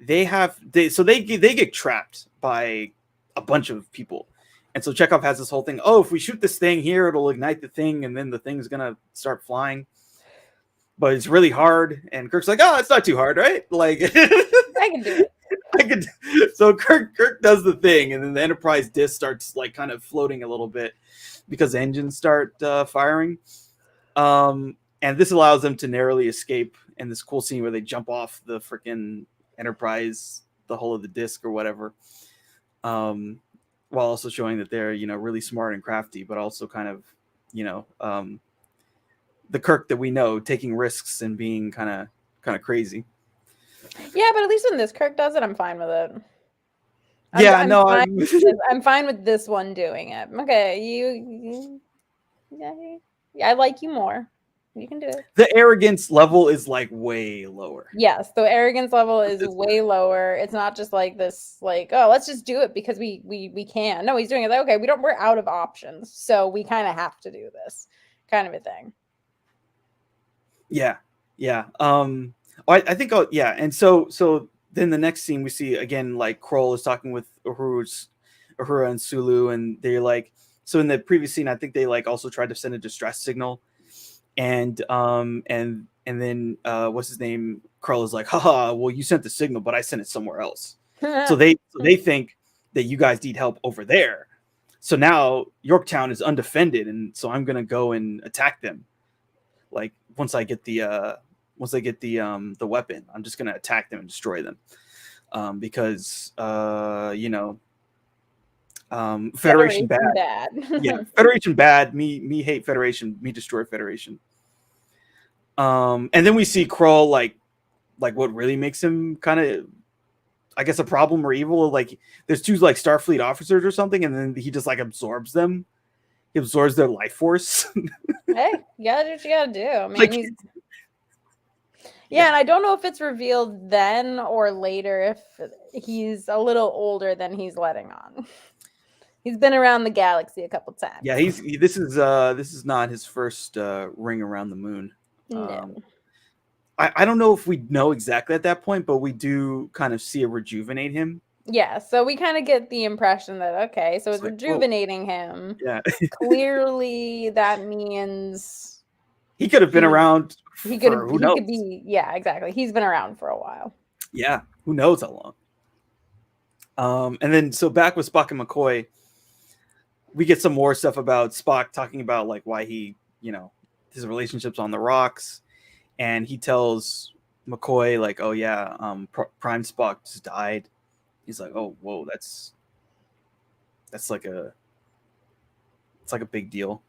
get trapped by a bunch of people. And so Chekhov has this whole thing. Oh, if we shoot this thing here, it'll ignite the thing, and then the thing's gonna start flying. But it's really hard. And Kirk's like, "Oh, it's not too hard, right?" Like, I can do it. So Kirk does the thing, and then the Enterprise disc starts like kind of floating a little bit because the engines start firing. And this allows them to narrowly escape in this cool scene where they jump off the freaking Enterprise, the hull of the disc or whatever, while also showing that they're really smart and crafty, but also kind of the Kirk that we know, taking risks and being kind of crazy. Yeah, but at least when this Kirk does it, I'm fine with it. I'm fine with this one doing it. Okay, I like you more. You can do it. The arrogance level is like way lower. Yes, the arrogance level is way lower. It's not just like this, like, oh, let's just do it because we can. No, he's doing it like, okay, we're out of options, so we kind of have to do this, kind of a thing. Yeah. I think. Yeah. And so then the next scene we see again, like Krull is talking with Uhura and Sulu, and they're like, so in the previous scene, I think they like also tried to send a distress signal, and then what's his name? Krull is like, haha, well, you sent the signal, but I sent it somewhere else. so they think that you guys need help over there. So now Yorktown is undefended, and so I'm gonna go and attack them. Like, once I get the weapon, I'm just gonna attack them and destroy them, because Federation bad. Yeah, Federation bad. Me hate Federation. Me destroy Federation. And then we see Krull like what really makes him kind of, I guess, a problem or evil. Like, there's two like Starfleet officers or something, and then he just like absorbs them. He absorbs their life force. Hey, you gotta do what you gotta do. I mean, and I don't know if it's revealed then or later if he's a little older than he's letting on. He's been around the galaxy a couple times. Yeah, this is not his first ring around the moon. No. I don't know if we know exactly at that point, but we do kind of see it rejuvenate him. Yeah, so we kind of get the impression that, okay, so it's like, rejuvenating him. Yeah. Clearly that means he could have been around. He could be, yeah, exactly. He's been around for a while. Yeah, who knows how long. And then so back with Spock and McCoy, we get some more stuff about Spock talking about like why he, his relationship's on the rocks, and he tells McCoy like, oh yeah, Prime Spock just died, he's like, oh, whoa, that's like it's like a big deal.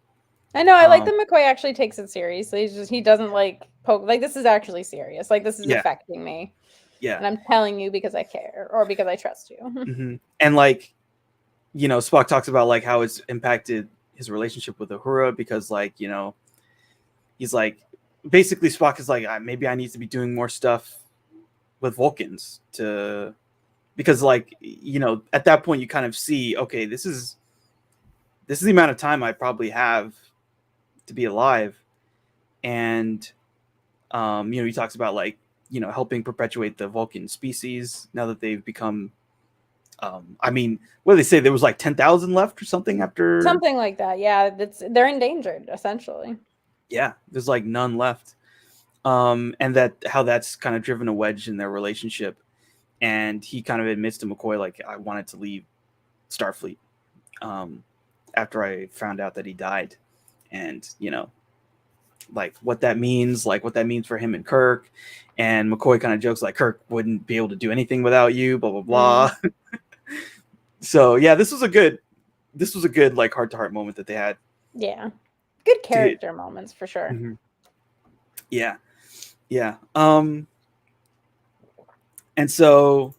I know. I like that McCoy actually takes it seriously. He doesn't like poke. Like, this is actually serious. Like, this is affecting me. Yeah. And I'm telling you because I care or because I trust you. Mm-hmm. And like, Spock talks about like how it's impacted his relationship with Uhura because like, he's like, basically Spock is like, maybe I need to be doing more stuff with Vulcans because like, at that point you kind of see, okay, this is the amount of time I probably have to be alive. And, he talks about like, helping perpetuate the Vulcan species now that they've become, what do they say? There was like 10,000 left or something after something like that. Yeah. They're endangered essentially. Yeah. There's like none left. And how that's kind of driven a wedge in their relationship. And he kind of admits to McCoy, like, I wanted to leave Starfleet, after I found out that he died. And, like what that means for him and Kirk. And McCoy kind of jokes like Kirk wouldn't be able to do anything without you, blah, blah, blah. So yeah, this was a good like heart to heart moment that they had. Yeah. Good character moments for sure. Mm-hmm. Yeah. Yeah. And so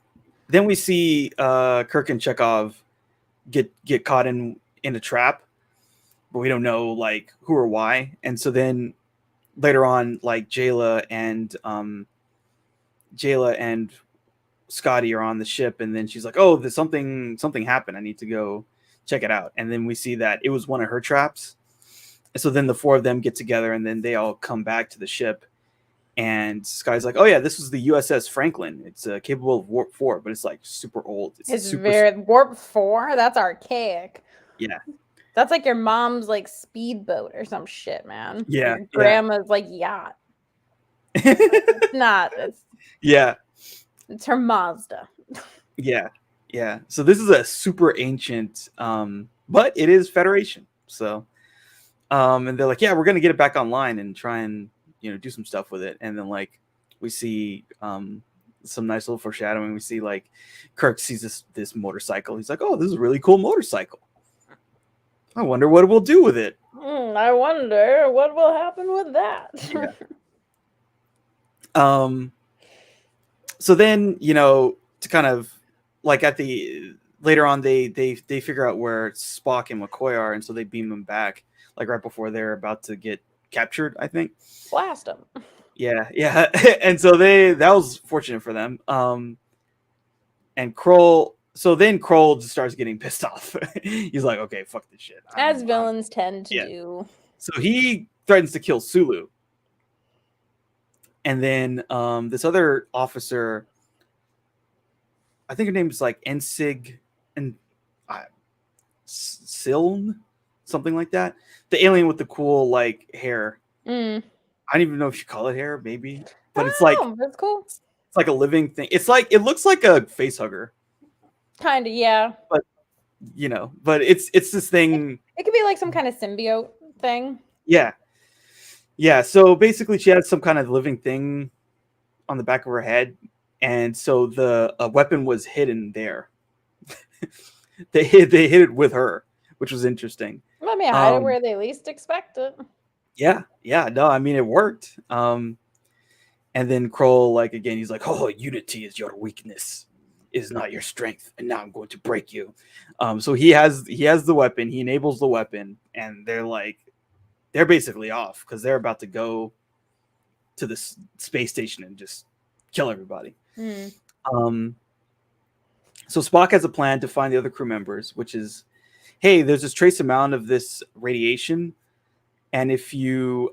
then we see Kirk and Chekhov get caught in a trap, but we don't know like who or why. And so then later on, like Jayla and Scotty are on the ship, and then she's like, "Oh, there's something happened. I need to go check it out." And then we see that it was one of her traps. And so then the four of them get together, and then they all come back to the ship. And Scotty's like, "Oh yeah, this was the USS Franklin. It's capable of warp 4, but it's like super old. It's very warp 4. That's archaic. Yeah, that's like your mom's like speedboat or some shit, man. Yeah, your grandma's like yacht. It's not. It's her Mazda. Yeah. So this is a super ancient, but it is Federation. So, and they're like, yeah, we're gonna get it back online and try and do some stuff with it. And then like we see some nice little foreshadowing. We see like Kirk sees this motorcycle. He's like, oh, this is a really cool motorcycle. I wonder what we'll do with it. I wonder what will happen with that. Yeah. So then, to kind of like later on, they figure out where Spock and McCoy are. And so they beam them back like right before they're about to get captured, I think. Blast them. Yeah. And so that was fortunate for them. And Kroll just starts getting pissed off. He's like, okay, fuck this shit. As villains tend to do. So he threatens to kill Sulu. And then this other officer, I think her name is like Ensig and Siln, something like that. The alien with the cool like hair. I don't even know if you call it hair, maybe. But it's like that's cool. It's like a living thing. It's like it looks like a face hugger. Kind of, yeah. But but it's this thing. It could be like some kind of symbiote thing. Yeah. So basically, she has some kind of living thing on the back of her head, and so the weapon was hidden there. They hid it with her, which was interesting. Let me hide it where they least expect it. Yeah. No, I mean it worked. And then Kroll, like again, he's like, "Oh, unity is your weakness. It is not your strength, and now I'm going to break you." So he has the weapon. He enables the weapon, and they're basically off because they're about to go to the space station and just kill everybody. So Spock has a plan to find the other crew members, which is, hey, there's this trace amount of this radiation, and if you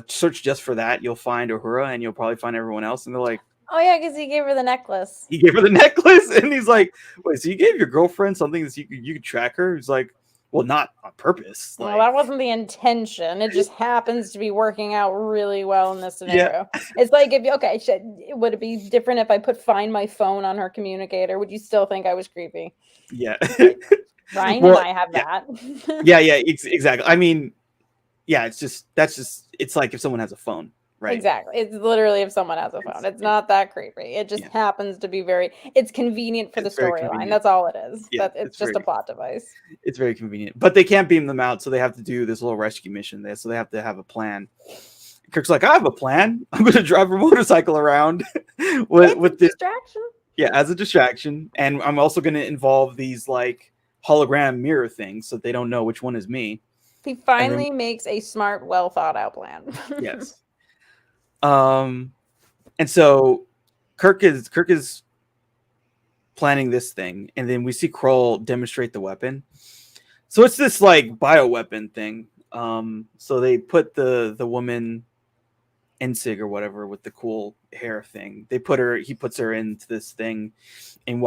search just for that, you'll find Uhura, and you'll probably find everyone else. And they're like, oh yeah, because he gave her the necklace. He gave her the necklace, and he's like, wait, so you gave your girlfriend something that you could track her? He's like, well, not on purpose. Like, well, that wasn't the intention. It just happens to be working out really well in this scenario. Yeah. It's like, would it be different if I put Find My Phone on her communicator? Would you still think I was creepy? Yeah. Ryan and I have that. Yeah, exactly. I mean, yeah, it's like if someone has a phone, right? Exactly. It's literally if someone has a phone. It's not that creepy. It just Yeah, happens to be it's convenient for the it's very storyline. convenient. That's all it is. Yeah, That it's just a plot device. it's very convenient. But they can't beam them out, so they have to do this little rescue mission there. So they have to have a plan. Kirk's like, I have a plan. I'm going to drive a motorcycle around with It's a this, distraction. yeah, as a distraction, and I'm also going to involve these like hologram mirror things, so they don't know which one is me. He And then finally makes a smart, well thought out plan. yes, and so Kirk is planning this thing, and then we see Kroll demonstrate the weapon. So it's this like bioweapon thing. So they put the woman Ensig or whatever with the cool hair thing. He puts her into this thing and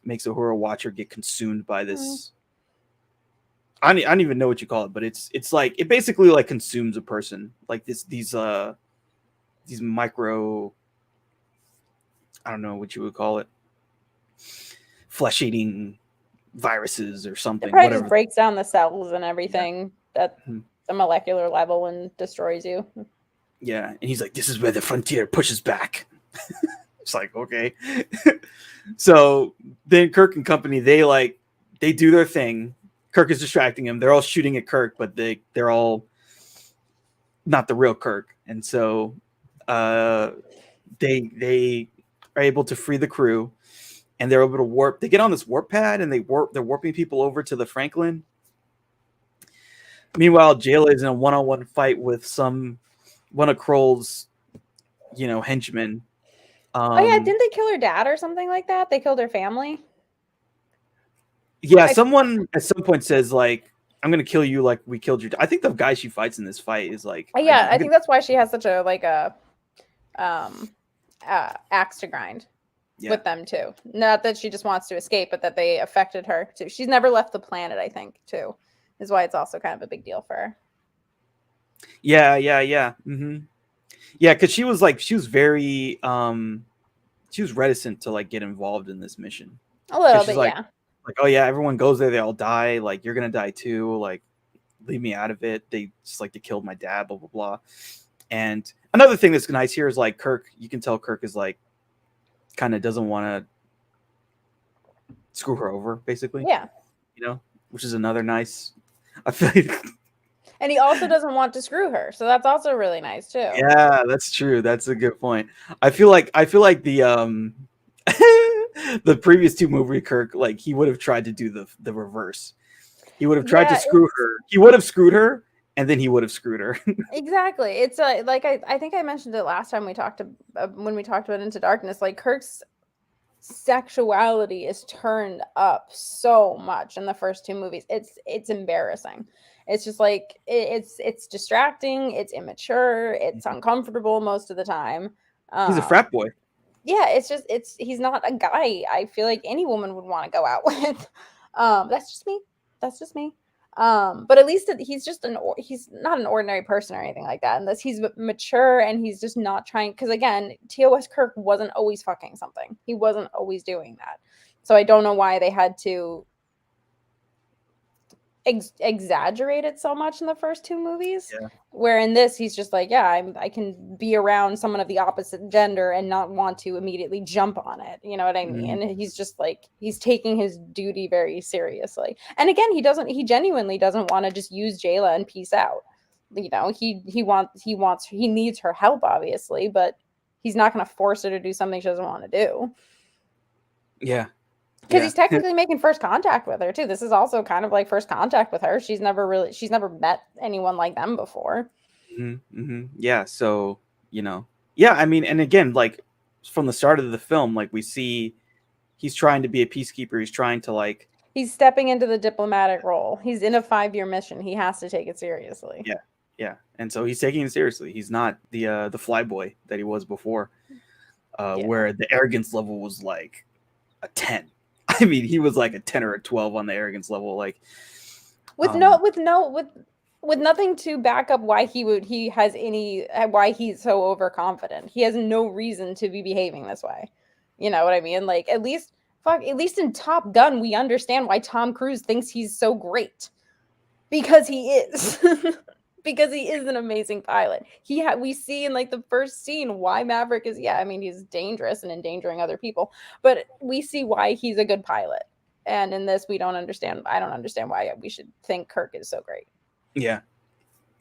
makes a horror watcher get consumed by this. I don't even know what you call it, but it's like it basically like consumes a person, like these micro, I don't know what you would call it, flesh eating viruses or something. It probably Whatever. just breaks down the cells and everything at the molecular level and destroys you. Yeah, and he's like, "This is where the frontier pushes back." It's like, okay. So then Kirk and company, they do their thing. Kirk is distracting him. They're all shooting at Kirk, but they're all not the real Kirk, and so they are able to free the crew, and they're able to warp. They get on this warp pad, and they're warping people over to the Franklin. Meanwhile, Jayla is in a one-on-one fight with one of Kroll's, henchmen. Oh yeah, didn't they kill her dad or something like that? They killed her family. Yeah, someone at some point says like, "I'm gonna kill you like we killed your." I think the guy she fights in this fight is like, yeah, I think that's why she has such a axe to grind with them too. Not that she just wants to escape, but that they affected her too. She's never left the planet, I think, too, is why it's also kind of a big deal for her. Yeah. Mm-hmm. Yeah, because she was very she was reticent to like get involved in this mission. A little bit, like, yeah. Like, oh yeah, everyone goes there, they all die. Like, you're gonna die too. Like, leave me out of it. They just like they killed my dad. Blah blah blah. And another thing that's nice here is like Kirk. You can tell Kirk is like kind of doesn't want to screw her over, basically. Yeah. Which is another nice. I feel like. And he also doesn't want to screw her, so that's also really nice too. Yeah, that's true. That's a good point. I feel like the the previous two movie Kirk, like he would have tried to do the reverse. He would have tried to screw her. He would have screwed her, and then he would have screwed her. Exactly. It's like I think I mentioned it last time we talked when we talked about Into Darkness. Like Kirk's sexuality is turned up so much in the first two movies. It's embarrassing. It's just like it's distracting, it's immature, it's uncomfortable most of the time. He's a frat boy. Yeah, he's not a guy I feel like any woman would want to go out with. That's just me. But at least he's not an ordinary person or anything like that. Unless he's mature and he's just not trying. Because again, TOS Kirk wasn't always fucking something. He wasn't always doing that. So I don't know why they had to exaggerate it so much in the first two movies. Yeah. Where in this, he's just like, yeah, I can be around someone of the opposite gender and not want to immediately jump on it. You know what I mean? Mm-hmm. And he's just like, he's taking his duty very seriously. And again, he genuinely doesn't want to just use Jayla and peace out. He needs her help, obviously, but he's not going to force her to do something she doesn't want to do. Yeah. Because he's technically making first contact with her too. This is also kind of like first contact with her. She's never met anyone like them before. Mm-hmm. Yeah. So, yeah, I mean, and again, like from the start of the film, like we see he's trying to be a peacekeeper. He's trying to he's stepping into the diplomatic role. He's in a 5-year mission. He has to take it seriously. Yeah. Yeah. And so he's taking it seriously. He's not the flyboy that he was before, where the arrogance level was like a 10. I mean, he was like a 10 or a 12 on the arrogance level, like with nothing to back up why why he's so overconfident. He has no reason to be behaving this way. You know what I mean? Like at least in Top Gun, we understand why Tom Cruise thinks he's so great. Because he is. because he is an amazing pilot. We see in like the first scene why Maverick is, I mean, he's dangerous and endangering other people, but we see why he's a good pilot. And in this, I don't understand why we should think Kirk is so great. Yeah,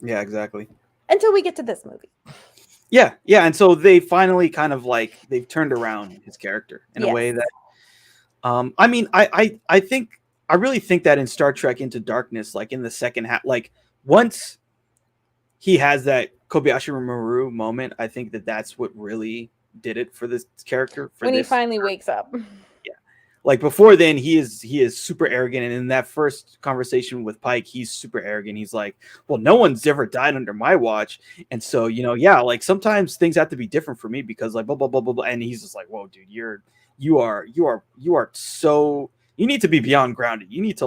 exactly. Until we get to this movie. Yeah, and so they finally kind of like they've turned around his character in a way that, I mean, I really think that in Star Trek Into Darkness, like in the second half, like once he has that Kobayashi Maru moment, I think that's what really did it for this character. When he finally wakes up. Yeah. Like before then, he is super arrogant. And in that first conversation with Pike, he's super arrogant. He's like, well, no one's ever died under my watch. And so, like sometimes things have to be different for me because like, blah, blah, blah, blah, blah. And he's just like, whoa, dude, you are so, you need to be beyond grounded. You need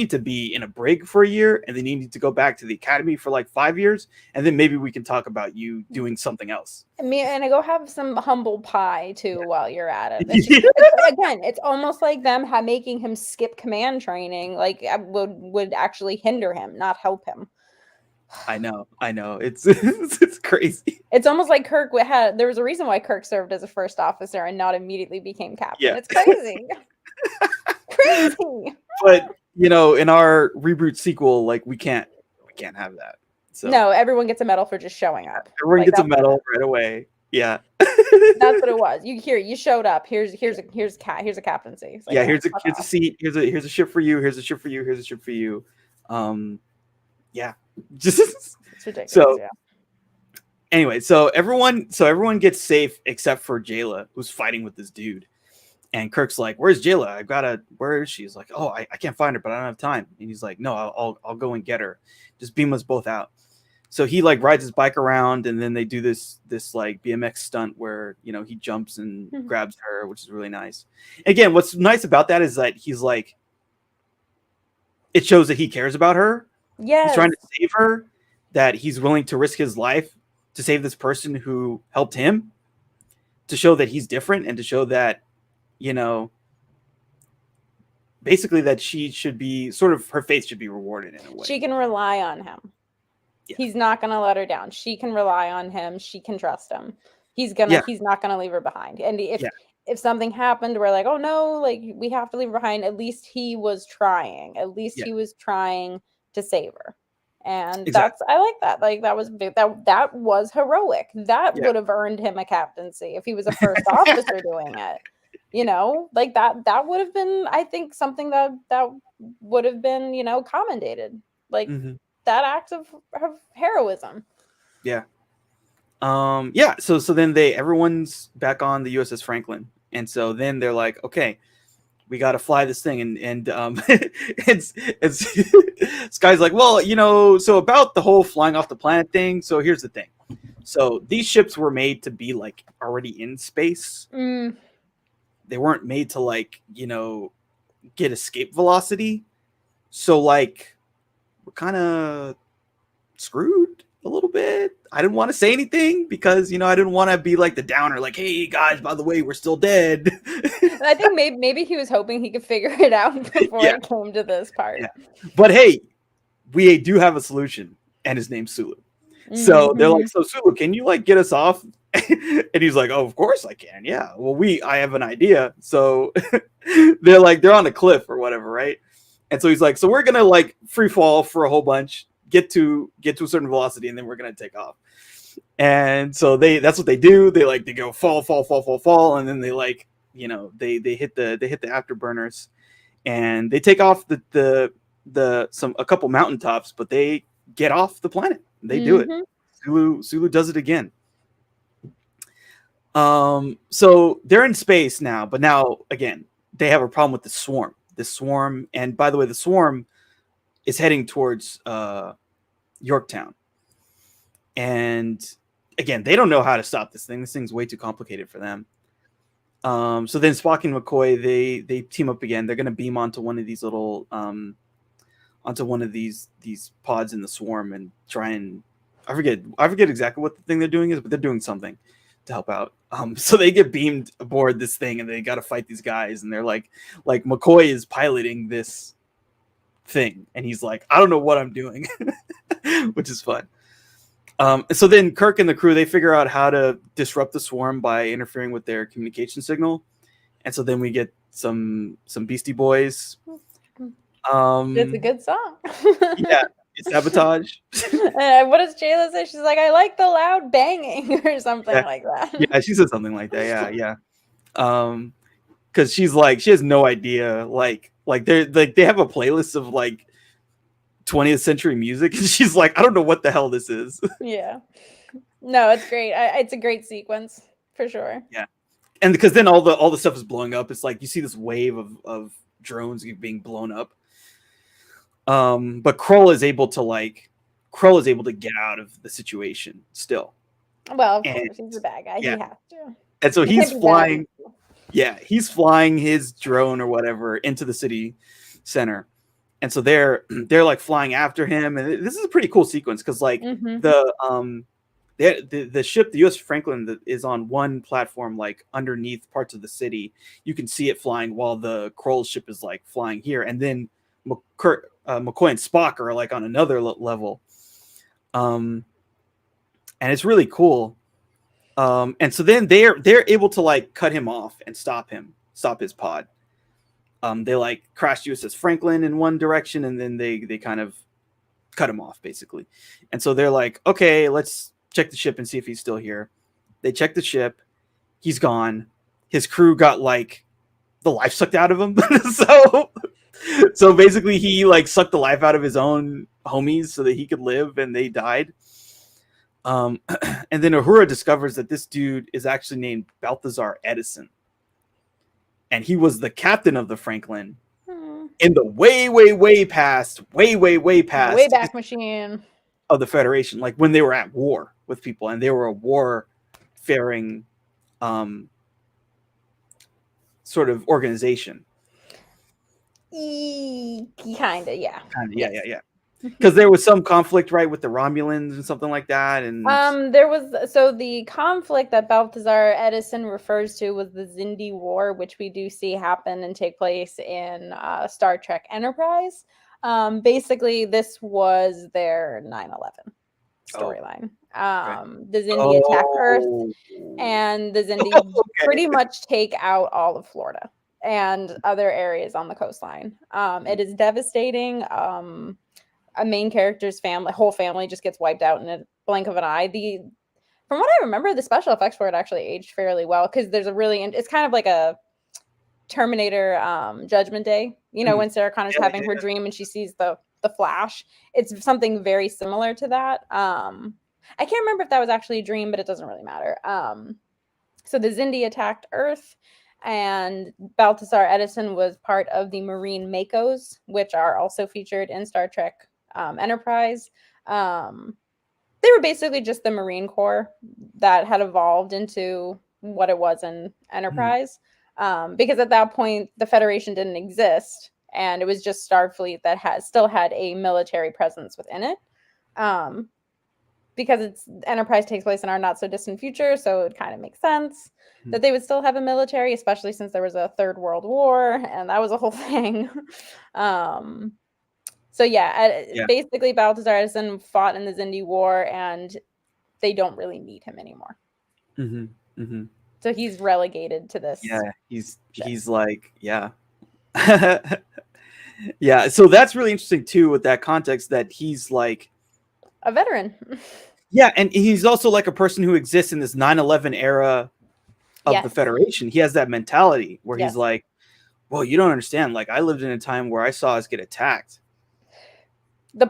to be in a brig for a year, and then you need to go back to the academy for like 5 years, and then maybe we can talk about you doing something else. And I go have some humble pie too while you're at it. Again, it's almost like them making him skip command training, like would actually hinder him, not help him. I know. It's crazy. It's almost like Kirk there was a reason why Kirk served as a first officer and not immediately became captain. Yeah. It's crazy. Crazy. But in our reboot sequel, like we can't have that. So no, everyone gets a medal for just showing up. Everyone gets a medal right away. Yeah. That's what it was. You showed up. Here's a captaincy. Like, yeah, here's a seat. Here's a ship for you. Here's a ship for you. Here's a ship for you. Yeah. Just it's ridiculous. So anyway, so everyone gets safe except for Jayla, who's fighting with this dude. And Kirk's like, "Where's Jayla? Where is she?" He's like, "Oh, I can't find her, but I don't have time." And he's like, "No, I'll go and get her. Just beam us both out." So he like rides his bike around, and then they do this like BMX stunt where he jumps and grabs her, which is really nice. Again, what's nice about that is that he's like, it shows that he cares about her. Yeah, he's trying to save her. That he's willing to risk his life to save this person who helped him. To show that he's different, and to show that, basically that she should be her faith should be rewarded in a way. She can rely on him. Yeah. He's not going to let her down. She can rely on him. She can trust him. He's not going to leave her behind. And if something happened, we're like, oh no, like we have to leave her behind. At least he was trying. At least he was trying to save her. And I like that. Like that was heroic. That would have earned him a captaincy if he was a first officer doing it. Like that would have been, I think, something that would have been, commendated. Like that act of heroism. Yeah. So then everyone's back on the USS Franklin. And so then they're like, okay, we got to fly this thing. And it's Sky's like, well, so about the whole flying off the planet thing. So here's the thing. So these ships were made to be like already in space. They weren't made to like, get escape velocity. So like we're kind of screwed a little bit. I didn't want to say anything because, I didn't want to be like the downer, like, hey guys, by the way, we're still dead. I think maybe he was hoping he could figure it out before it came to this part. Yeah. But hey, we do have a solution, and his name's Sulu. So they're like, so Sulu, can you like get us off? And he's like, oh, of course I can. Yeah. Well, I have an idea. So they're on a cliff or whatever, right? And so he's like, so we're gonna like free fall for a whole bunch, get to a certain velocity, and then we're gonna take off. And so that's what they do. They go fall, and then they like, they hit the afterburners, and they take off a couple mountaintops, but they get off the planet. They do it. Sulu does it again. So they're in space now, but now again they have a problem with the swarm. And by the way, the swarm is heading towards Yorktown. And again, they don't know how to stop this thing. This thing's way too complicated for them. So then Spock and McCoy, they team up again. They're gonna beam onto one of these little onto one of these pods in the swarm and try and I forget exactly what the thing they're doing is, but they're doing something to help out. So they get beamed aboard this thing and they got to fight these guys, and they're like McCoy is piloting this thing, and he's like, I don't know what I'm doing, which is fun. So then Kirk and the crew, they figure out how to disrupt the swarm by interfering with their communication signal, and so then we get some Beastie Boys. It's a good song. Yeah, it's Sabotage. What does Jayla say? She's like, I like the loud banging or something like that. Yeah, she said something like that. Yeah. Because she's like, she has no idea. Like they have a playlist of like 20th century music, and she's like, I don't know what the hell this is. Yeah. No, it's great. It's a great sequence for sure. Yeah. And because then all the stuff is blowing up. It's like you see this wave of drones being blown up. But Krull is able to get out of the situation still. Well, of course, he's a bad guy. Yeah. He has to. And so he's flying. Yeah, he's flying his drone or whatever into the city center. And so they're like flying after him, and this is a pretty cool sequence because like the ship, the U.S. Franklin, that is on one platform, like underneath parts of the city. You can see it flying while the Krull ship is like flying here, and then McCoy and Spock are like on another level. And it's really cool. And so then they're able to like cut him off and stop his pod. They like crashed USS Franklin in one direction, and then they kind of cut him off basically. And so they're like, okay, let's check the ship and see if he's still here. They check the ship. He's gone. His crew got like the life sucked out of him. So basically he like sucked the life out of his own homies so that he could live, and they died. And then Uhura discovers that this dude is actually named Balthazar Edison. And he was the captain of the Franklin in the way past Wayback Machine of the Federation, like when they were at war with people, and they were a war-faring sort of organization. Kinda, yeah. Yeah. Because there was some conflict, right, with the Romulans and something like that, and there was, so the conflict that Balthazar Edison refers to was the Xindi War, which we do see happen and take place in Star Trek Enterprise. Basically, this was their 9/11 storyline. The Xindi attack Earth, and the Xindi pretty much take out all of Florida and other areas on the coastline. It is devastating. A main character's whole family just gets wiped out in a blink of an eye. From what I remember, the special effects for it actually aged fairly well, because there's it's kind of like a Terminator Judgment Day, when Sarah Connor's having her dream and she sees the flash. It's something very similar to that. I can't remember if that was actually a dream, but it doesn't really matter. So the Xindi attacked Earth, and Balthazar Edison was part of the Marine Makos, which are also featured in Star Trek Enterprise. They were basically just the Marine Corps that had evolved into what it was in Enterprise, because at that point the Federation didn't exist, and it was just Starfleet that still had a military presence within it. Because Enterprise takes place in our not so distant future, so it kind of makes sense that they would still have a military, especially since there was a Third World War, and that was a whole thing. So basically Balthazar Edison fought in the Xindi War, and they don't really need him anymore. So he's relegated to this. Yeah, he's like, yeah. Yeah, so that's really interesting too, with that context, that he's like a veteran. Yeah, and he's also like a person who exists in this 9/11 era of the Federation. He has that mentality where he's like, well, you don't understand. Like, I lived in a time where I saw us get attacked. The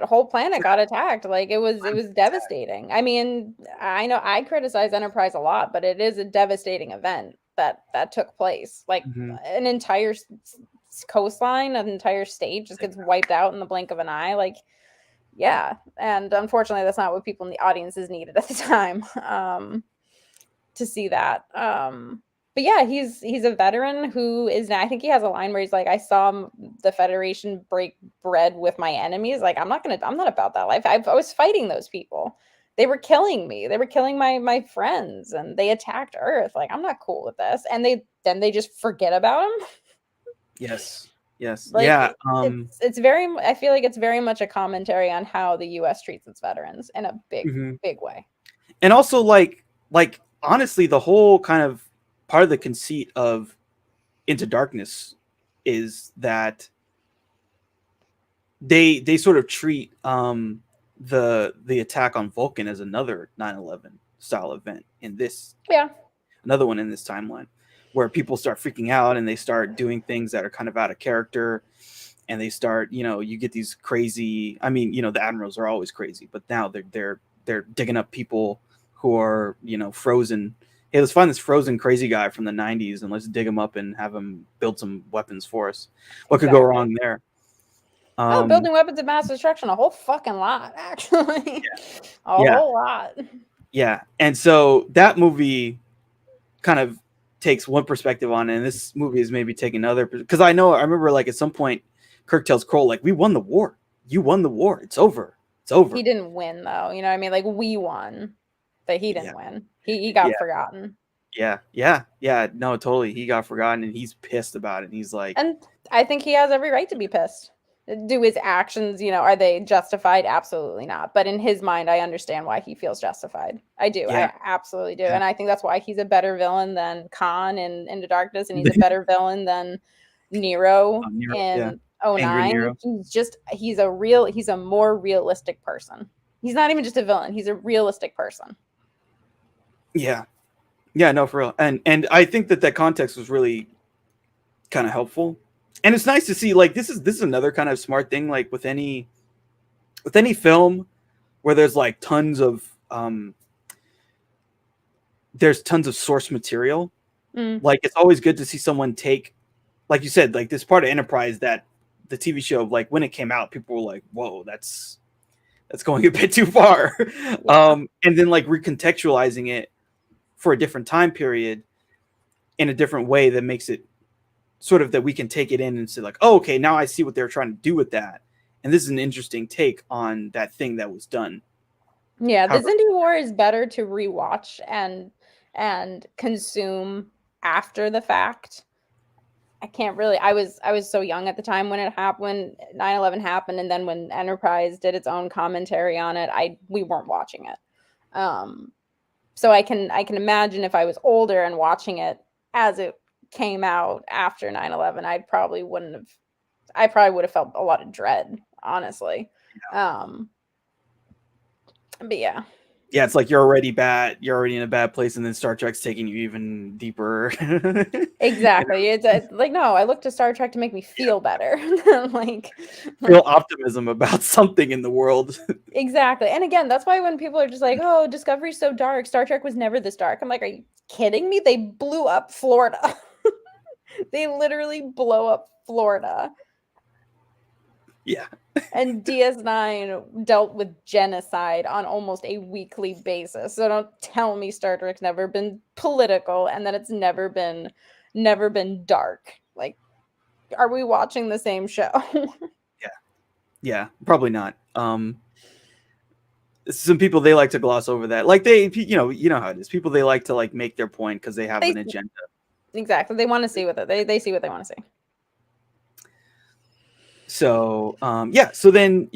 whole planet got attacked. Like, it was devastating. I mean, I know I criticize Enterprise a lot, but it is a devastating event that took place. Like, an entire coastline, an entire state just gets wiped out in the blink of an eye. Like, yeah. And unfortunately, that's not what people in the audiences needed at the time, to see that. But yeah, he's a veteran who is now, I think he has a line where he's like, I saw the Federation break bread with my enemies. Like, I'm not about that life. I was fighting those people. They were killing me. They were killing my friends, and they attacked Earth. Like, I'm not cool with this. And they just forget about him. Yes. Yes. Like Yeah. it's very. I feel like it's very much a commentary on how the U.S. treats its veterans in a big Mhm. big way. And also like honestly, the whole kind of part of the conceit of Into Darkness is that they sort of treat the attack on Vulcan as another 9/11 style event in this, Yeah. another one in this timeline, where people start freaking out and they start doing things that are kind of out of character, and they start, you get these crazy, I mean, the admirals are always crazy, but now they're digging up people who are, frozen. Hey, let's find this frozen crazy guy from the 90s and let's dig him up and have him build some weapons for us. What could go Exactly. wrong there? Oh, um building weapons of mass destruction, a whole fucking lot, actually. A yeah, whole lot. yeah. And so that movie kind of takes one perspective on it, and this movie is maybe taking another, because I remember like at some point Kirk tells Kroll, like, we won the war, you won the war, it's over, it's He over. didn't win though, you know what I mean? Like we won, but he Yeah, didn't win. He got yeah, forgotten. yeah, no, totally, he got forgotten and he's pissed about it, and he's like, And I think he has every right to be pissed. Do his actions, are they justified? Absolutely not. But in his mind, I understand why he feels justified. I do. yeah, I absolutely do. yeah. And I think that's why he's a better villain than Khan in Into Darkness, and he's a better villain than Nero Nero, yeah, in angry 09. Nero. He's a more realistic person. He's not even just a villain, he's a realistic person. Yeah, yeah, no, for real. And I think that context was really kind of helpful, and it's nice to see, like, this is another kind of smart thing, like with any film where there's like there's tons of source material. Mm. Like, it's always good to see someone take, like you said, like this part of Enterprise that the TV show, like when it came out, people were like, whoa, that's going a bit too far. Yeah. And then like recontextualizing it for a different time period in a different way that makes it sort of that we can take it in and say like, oh, okay, now I see what they're trying to do with that. And this is an interesting take on that thing that was done. Yeah, the However, Zindi War is better to rewatch and consume after the fact. I can't really. I was so young at the time when it happened, when 9/11 happened, and then when Enterprise did its own commentary on it, we weren't watching it. So I can imagine if I was older and watching it as it came out after 9/11, I probably would have felt a lot of dread, honestly. But yeah. yeah, it's like you're already bad. You're already in a bad place, and then Star Trek's taking you even deeper. Exactly. It's like, no, I look to Star Trek to make me feel better. like Feel optimism about something in the world. exactly. And again, that's why when people are just like, oh, Discovery's so dark, Star Trek was never this dark. I'm like, are you kidding me? They blew up Florida. They literally blow up Florida. Yeah. And DS9 dealt with genocide on almost a weekly basis. So don't tell me Star Trek's never been political and that it's never been dark. Like, are we watching the same show? Yeah, probably not. Some people, they like to gloss over that. Like, they, you know how it is. People, they like to like make their point because they have an agenda. Exactly. They want to see what they see what they want to see. So yeah, so then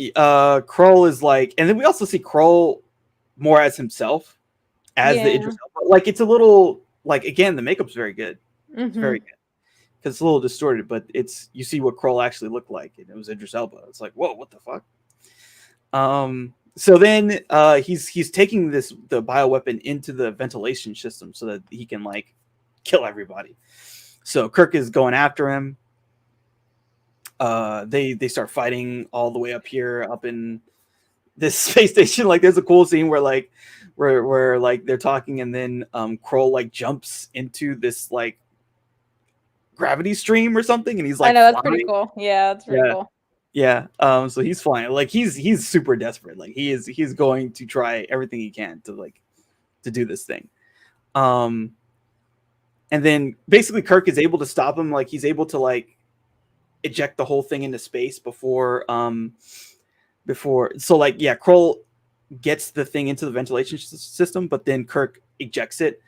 Kroll is like, and then we also see Kroll more as himself, as the Idris Elba. Like, it's a little, like, again, the makeup's very good. It's very good. Because it's a little distorted, but you see what Kroll actually looked like, and it was Idris Elba. It's like, whoa, what the fuck? So then he's taking the bioweapon into the ventilation system so that he can like kill everybody. So Kirk is going after him. They start fighting all the way up here, up in this space station. Like, there's a cool scene where like they're talking, and then Kroll like jumps into this like gravity stream or something, and he's like, I know, that's flying. pretty cool. Yeah, that's pretty cool. Yeah. So he's flying. Like, he's super desperate. Like, he's going to try everything he can to do this thing. And then basically Kirk is able to stop him. Like, he's able to like eject the whole thing into space before so like, yeah, Kroll gets the thing into the ventilation system, but then Kirk ejects it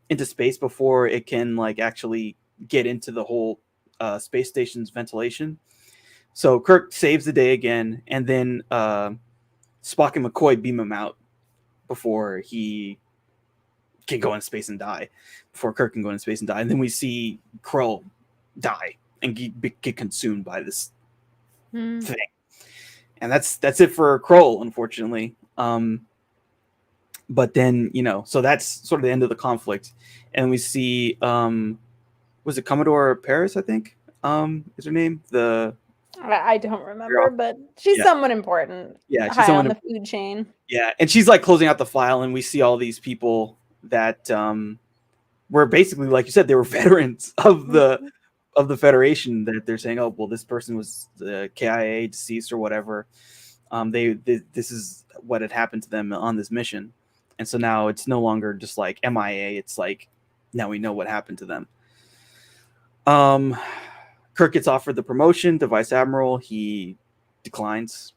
into space before it can like actually get into the whole space station's ventilation. So Kirk saves the day again, and then Spock and McCoy beam him out before he can go in space and die. Before Kirk can go in space and die, and then we see Krull die and get consumed by this thing. And that's it for Krull, unfortunately. But then, so that's sort of the end of the conflict. And we see, was it Commodore Paris, I think, is her name? I don't remember, but she's someone important. Yeah, she's high someone on the food chain. Yeah, and she's like closing out the file, and we see all these people that were basically, like you said, they were veterans of the Federation. That they're saying, oh, well, this person was the KIA deceased or whatever. This is what had happened to them on this mission, and so now it's no longer just like MIA. It's like now we know what happened to them. Kirk gets offered the promotion to Vice Admiral. He declines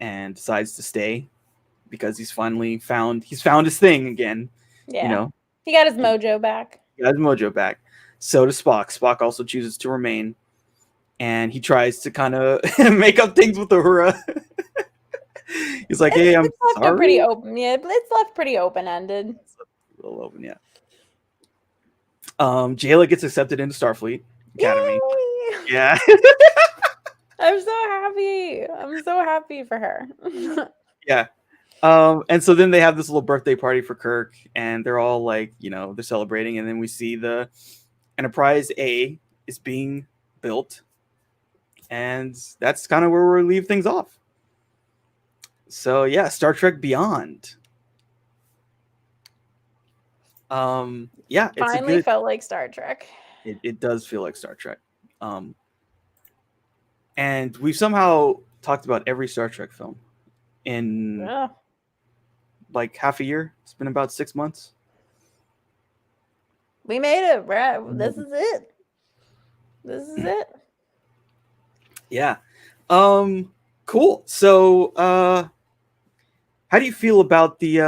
and decides to stay because he's finally found his thing again. Yeah, he got his mojo back. So does Spock. Spock also chooses to remain, and he tries to kind of make up things with Uhura. He's like, "Hey, I'm sorry." Pretty open. Yeah, it's left pretty open-ended. A little open, yeah. Jayla gets accepted into Starfleet Academy. Yay! Yeah. I'm so happy for her. Yeah. And so then they have this little birthday party for Kirk, and they're all like, they're celebrating, and then we see the Enterprise A is being built, and that's kind of where we'll leave things off. So yeah, Star Trek Beyond. Yeah, finally felt like Star Trek. It does feel like Star Trek. And we've somehow talked about every Star Trek film in like half a year. It's been about 6 months. We made it, Brad. This is it. Yeah. Cool. So how do you feel about the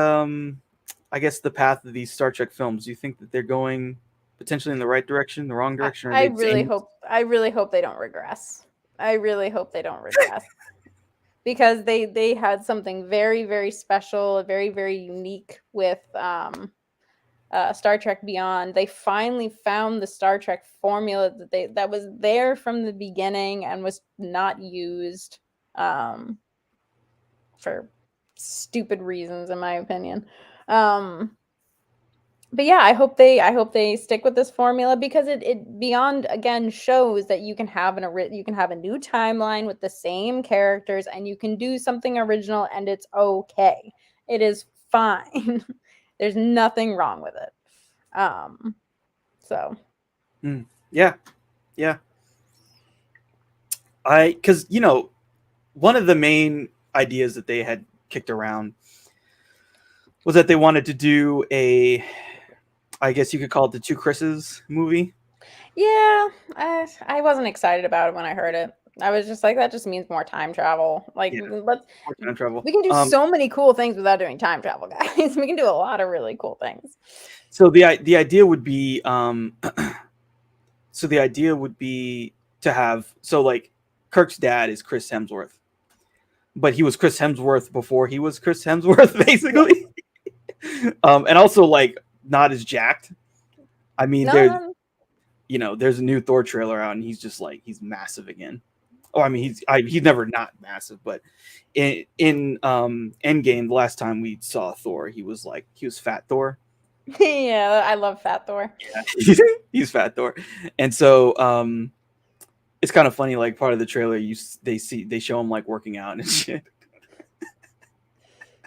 I guess the path of these Star Trek films? Do you think that they're going potentially in the right direction, the wrong direction? I really hope they don't regress. Because they had something very, very special, very, very unique with Star Trek Beyond. They finally found the Star Trek formula that was there from the beginning and was not used for stupid reasons, in my opinion. But yeah, I hope they stick with this formula, because it Beyond again shows that you can have a new timeline with the same characters, and you can do something original, and it's okay. It is fine. There's nothing wrong with it. Yeah. Because one of the main ideas that they had kicked around was that they wanted to do I guess you could call it the Two Chris's movie. Yeah, I wasn't excited about it when I heard it. I was just like, that just means more time travel. Like, more time travel. We can do so many cool things without doing time travel, guys. We can do a lot of really cool things. So the idea would be, to have, so like Kirk's dad is Chris Hemsworth, but he was Chris Hemsworth before he was Chris Hemsworth, basically. And also like not as jacked. I mean, there's a new Thor trailer out, and he's just like, he's massive again. Oh, I mean, he's never not massive, but in Endgame, the last time we saw Thor, he was fat Thor. Yeah, I love fat Thor. Yeah, he's fat Thor, and so it's kind of funny. Like part of the trailer, they show him like working out and shit,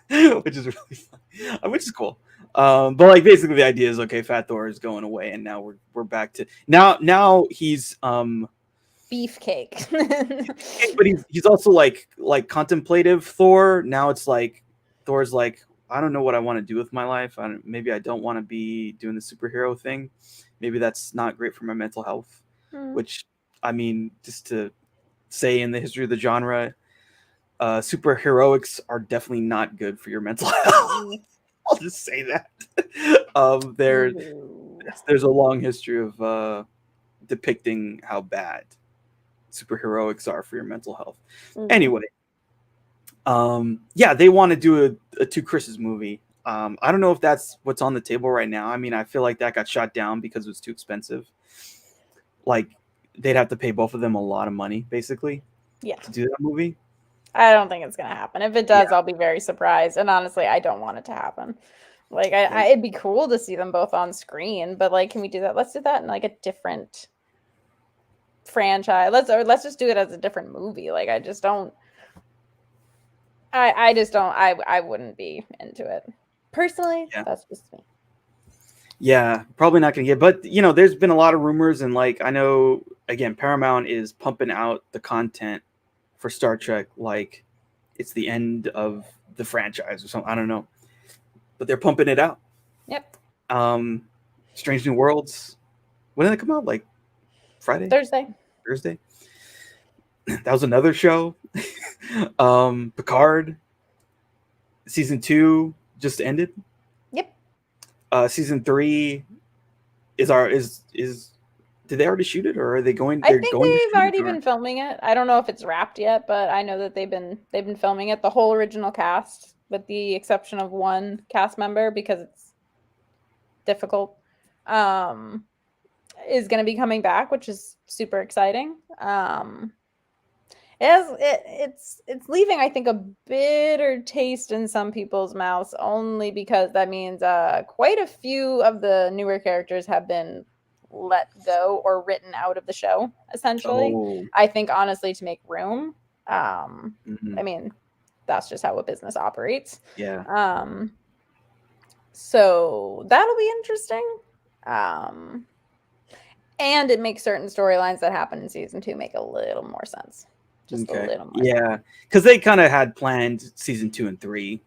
which is really fun, which is cool. But like basically the idea is, okay, fat Thor is going away, and now we're back to now he's beefcake. But he's also like contemplative Thor. Now it's like Thor's like, I don't know what I want to do with my life. Maybe I don't want to be doing the superhero thing. Maybe that's not great for my mental health. Which, I mean, just to say, in the history of the genre, superheroics are definitely not good for your mental health. I'll just say that. There's a long history of depicting how bad superheroics are for your mental health. Mhm. Anyway, yeah, they want to do a Two Chris's movie. I don't know if that's what's on the table right now. I mean, I feel like that got shot down because it was too expensive. Like, they'd have to pay both of them a lot of money, basically, Yeah. to do that movie. I don't think it's gonna happen. If it does, I'll be very surprised. And honestly, I don't want it to happen. Like, it'd be cool to see them both on screen, but like, can we do that? Let's do that in like a different franchise. Let's just do it as a different movie. Like, I just don't. I wouldn't be into it personally. Yeah. That's just me. Yeah, probably not gonna get. But you know, there's been a lot of rumors, and like I know, again, Paramount is pumping out the content for Star Trek like it's the end of the franchise or something. I don't know, but they're pumping it out. Yep. Strange New Worlds. When did it come out? Like Friday? Thursday? That was another show. Picard season 2 just ended. Yep. Season 3 is did they already shoot it, or are they going? I think they've already been filming it. I don't know if it's wrapped yet, but I know that they've been filming it. The whole original cast, with the exception of one cast member because it's difficult, is going to be coming back, which is super exciting. It's leaving, I think, a bitter taste in some people's mouths, only because that means quite a few of the newer characters have been let go or written out of the show, essentially. Oh. I think, honestly, to make room. Mhm. I mean, that's just how a business operates. Yeah. So that'll be interesting. And it makes certain storylines that happen in season 2 make a little more sense. Just a little more. Yeah, because they kind of had planned season 2 and 3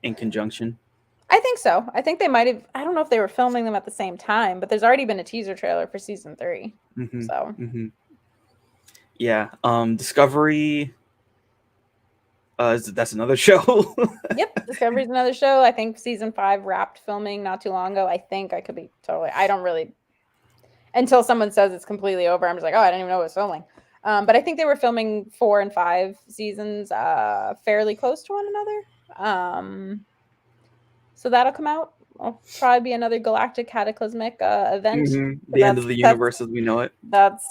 in conjunction. I think so. I think they might have. I don't know if they were filming them at the same time, but there's already been a teaser trailer for season 3. Mm-hmm. So. Mm-hmm. Yeah. Discovery. That's another show. Yep, Discovery's another show. I think season 5 wrapped filming not too long ago. I think I could be totally. I don't really. Until someone says it's completely over, I'm just like, oh, I didn't even know it was filming. But I think they were filming 4 and 5 seasons fairly close to one another. So that'll come out. It'll probably be another galactic cataclysmic event. Mm-hmm. The end of the universe as we know it. That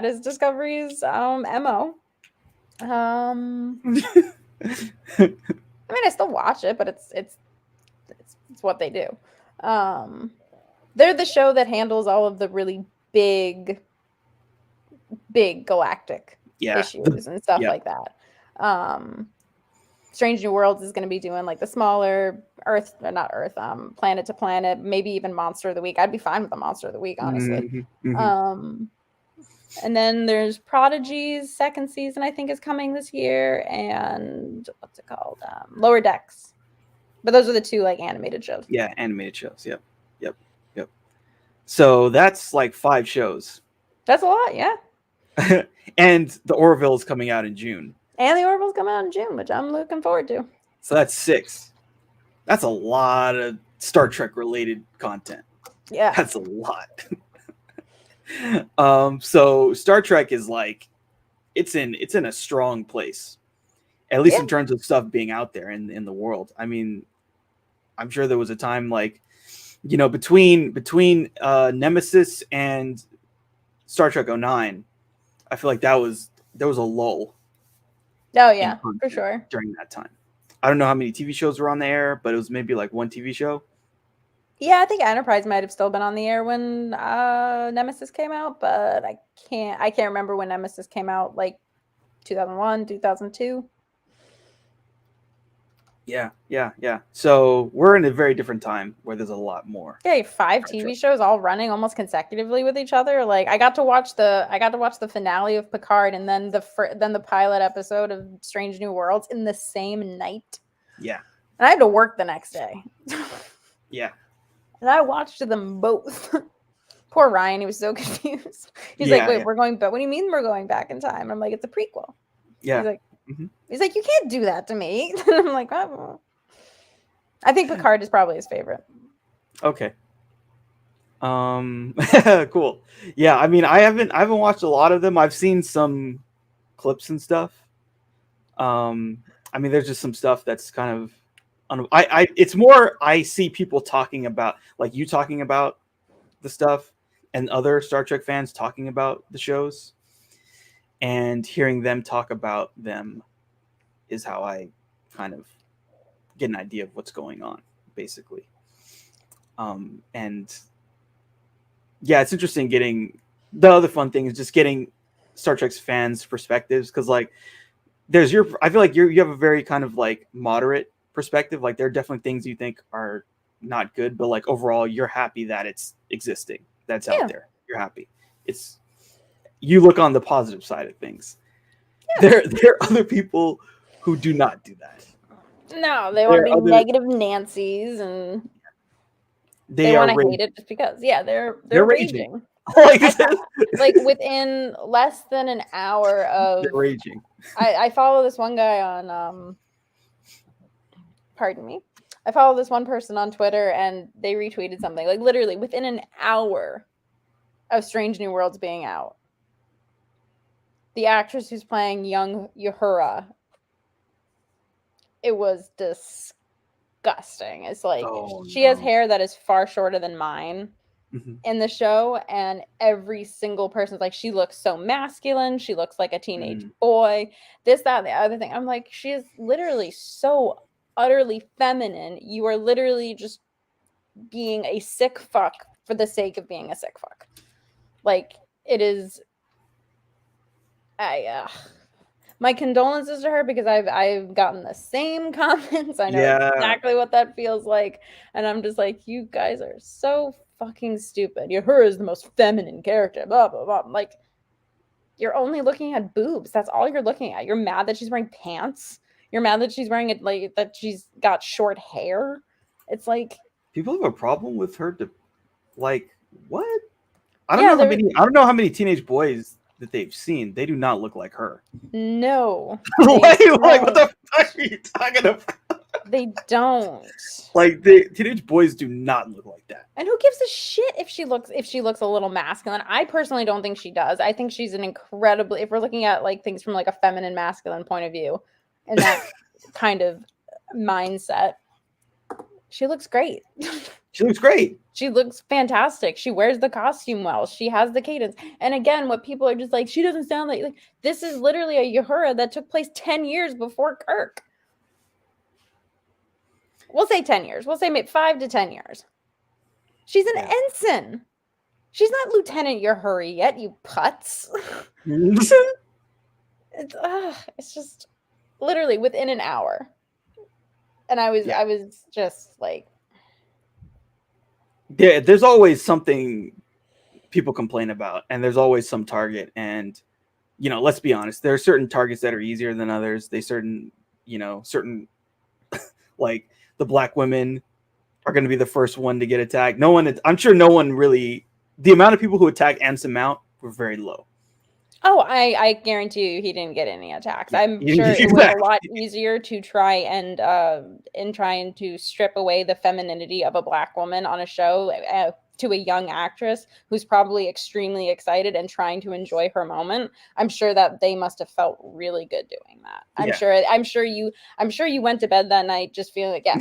is Discovery's MO. I mean, I still watch it, but it's what they do. They're the show that handles all of the really big galactic issues and stuff like that. Strange New Worlds is going to be doing like the smaller planet to planet, maybe even Monster of the Week. I'd be fine with the Monster of the Week, honestly. Mm-hmm. And then there's Prodigy's second season, I think, is coming this year, and what's it called? Lower Decks. But those are the 2 like animated shows. Yeah, animated shows. Yep. So that's like 5 shows. That's a lot, yeah. And the Orville is coming out in June. And the Orville's coming out in June, which I'm looking forward to. So that's 6. That's a lot of Star Trek related content. Yeah. That's a lot. So Star Trek is like it's in a strong place. At least in terms of stuff being out there in the world. I mean, I'm sure there was a time like, you know, between Nemesis and Star Trek 09, I feel like there was a lull. Oh yeah, for sure. During that time. I don't know how many TV shows were on the air, but it was maybe like one TV show. Yeah, I think Enterprise might have still been on the air when Nemesis came out, but I can't remember when Nemesis came out, like 2001, 2002. Yeah. So we're in a very different time where there's a lot more. Yeah, 5 TV shows all running almost consecutively with each other. Like I got to watch the finale of Picard and then the pilot episode of Strange New Worlds in the same night. Yeah. And I had to work the next day. Yeah. And I watched them both. Poor Ryan, he was so confused. He's like, "Wait, we're going back? What do you mean we're going back in time?" I'm like, "It's a prequel." Yeah. He's like, He's like, "You can't do that to me." I'm like, "Oh." I think Picard is probably his favorite. Okay. Cool. Yeah, I mean, I haven't watched a lot of them. I've seen some clips and stuff. Um, I mean, there's just some stuff that's kind of, it's more I see people talking about, like you talking about the stuff, and other Star Trek fans talking about the shows, and hearing them talk about them is how I kind of get an idea of what's going on, basically. And yeah, it's interesting getting the other fun thing is just getting Star Trek's fans' perspectives, because like I feel like you have a very kind of like moderate perspective. Like there are definitely things you think are not good, but like overall you're happy that it's existing, that's out there. You're happy. It's you look on the positive side of things. There are other people who do not do that. No, they want to be negative Nancy's, and they want to hate it just because. Yeah, they're raging. Like within less than an hour of they're raging. I follow this one guy on pardon me. I follow this one person on Twitter, and they retweeted something like literally within an hour of Strange New Worlds being out. The actress who's playing young Uhura, it was disgusting. It's like she has hair that is far shorter than mine in the show, and every single person's like, she looks so masculine. She looks like a teenage boy. This, that, and the other thing. I'm like, she is literally so utterly feminine. You are literally just being a sick fuck for the sake of being a sick fuck. Like, it is. My condolences to her, because I've gotten the same comments. I know exactly what that feels like, and I'm just like, you guys are so fucking stupid. Uhura is the most feminine character. Blah blah blah. Like, you're only looking at boobs. That's all you're looking at. You're mad that she's wearing pants. You're mad that she's wearing it, like that she's got short hair. It's like people have a problem with her. Like what? I don't know how many teenage boys that they've seen. They do not look like her. No. Like what the fuck are you talking about? They don't. Like the teenage boys do not look like that. And who gives a shit if she looks a little masculine? I personally don't think she does. I think she's an incredibly, if we're looking at like things from like a feminine masculine point of view, and that kind of mindset, she looks great. She looks great. She looks fantastic. She wears the costume well. She has the cadence. And again, what people are just like, she doesn't sound like this is literally a Uhura that took place 10 years before Kirk. We'll say 10 years. We'll say maybe 5 to 10 years. She's an ensign. She's not Lieutenant Uhura yet, you putz. It's just literally within an hour. And I was just like, yeah, there's always something people complain about, and there's always some target. And let's be honest, there are certain targets that are easier than others. Certain like the black women are going to be the first one to get attacked. I'm sure no one really, the amount of people who attacked Anson Mount were very low. Oh, I guarantee you he didn't get any attacks. I'm sure it was a lot easier to try and in trying to strip away the femininity of a black woman on a show to a young actress who's probably extremely excited and trying to enjoy her moment. I'm sure that they must have felt really good doing that. I'm sure you went to bed that night just feeling like, yeah,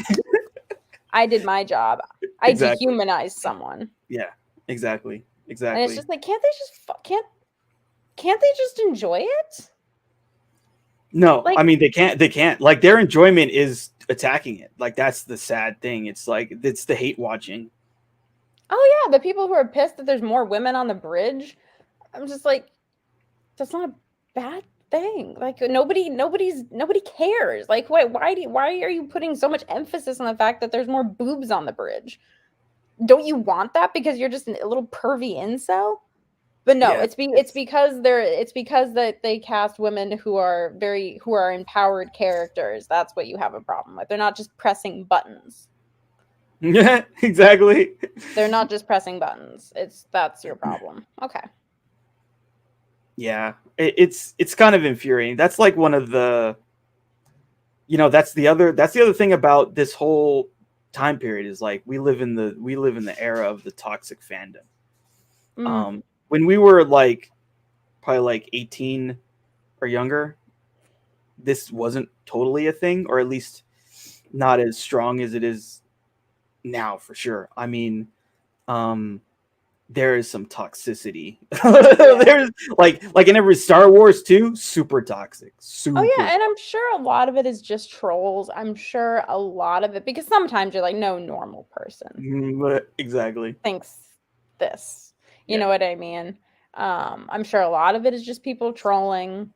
I did my job. I dehumanized someone. Yeah, exactly. And it's just like, can't they just enjoy it? No, like, I mean they can't. Like their enjoyment is attacking it. Like that's the sad thing. It's like it's the hate watching. Oh yeah, the people who are pissed that there's more women on the bridge. I'm just like, that's not a bad thing. Like nobody cares. Like why are you putting so much emphasis on the fact that there's more boobs on the bridge? Don't you want that because you're just a little pervy incel? But no, it's because that they cast women who are empowered characters. That's what you have a problem with. They're not just pressing buttons. Yeah, exactly. They're not just pressing buttons. That's your problem. Okay. Yeah, it's kind of infuriating. That's like one of the, that's the other thing about this whole time period is like we live in the era of the toxic fandom. When we were like probably like 18 or younger, this wasn't totally a thing, or at least not as strong as it is now, for sure. I mean, there is some toxicity. There's like in every Star Wars too, super toxic. Super. Oh yeah, and I'm sure a lot of it is just trolls. I'm sure a lot of it, because sometimes you're like, no normal person Exactly thinks this. You know what I mean? I'm sure a lot of it is just people trolling.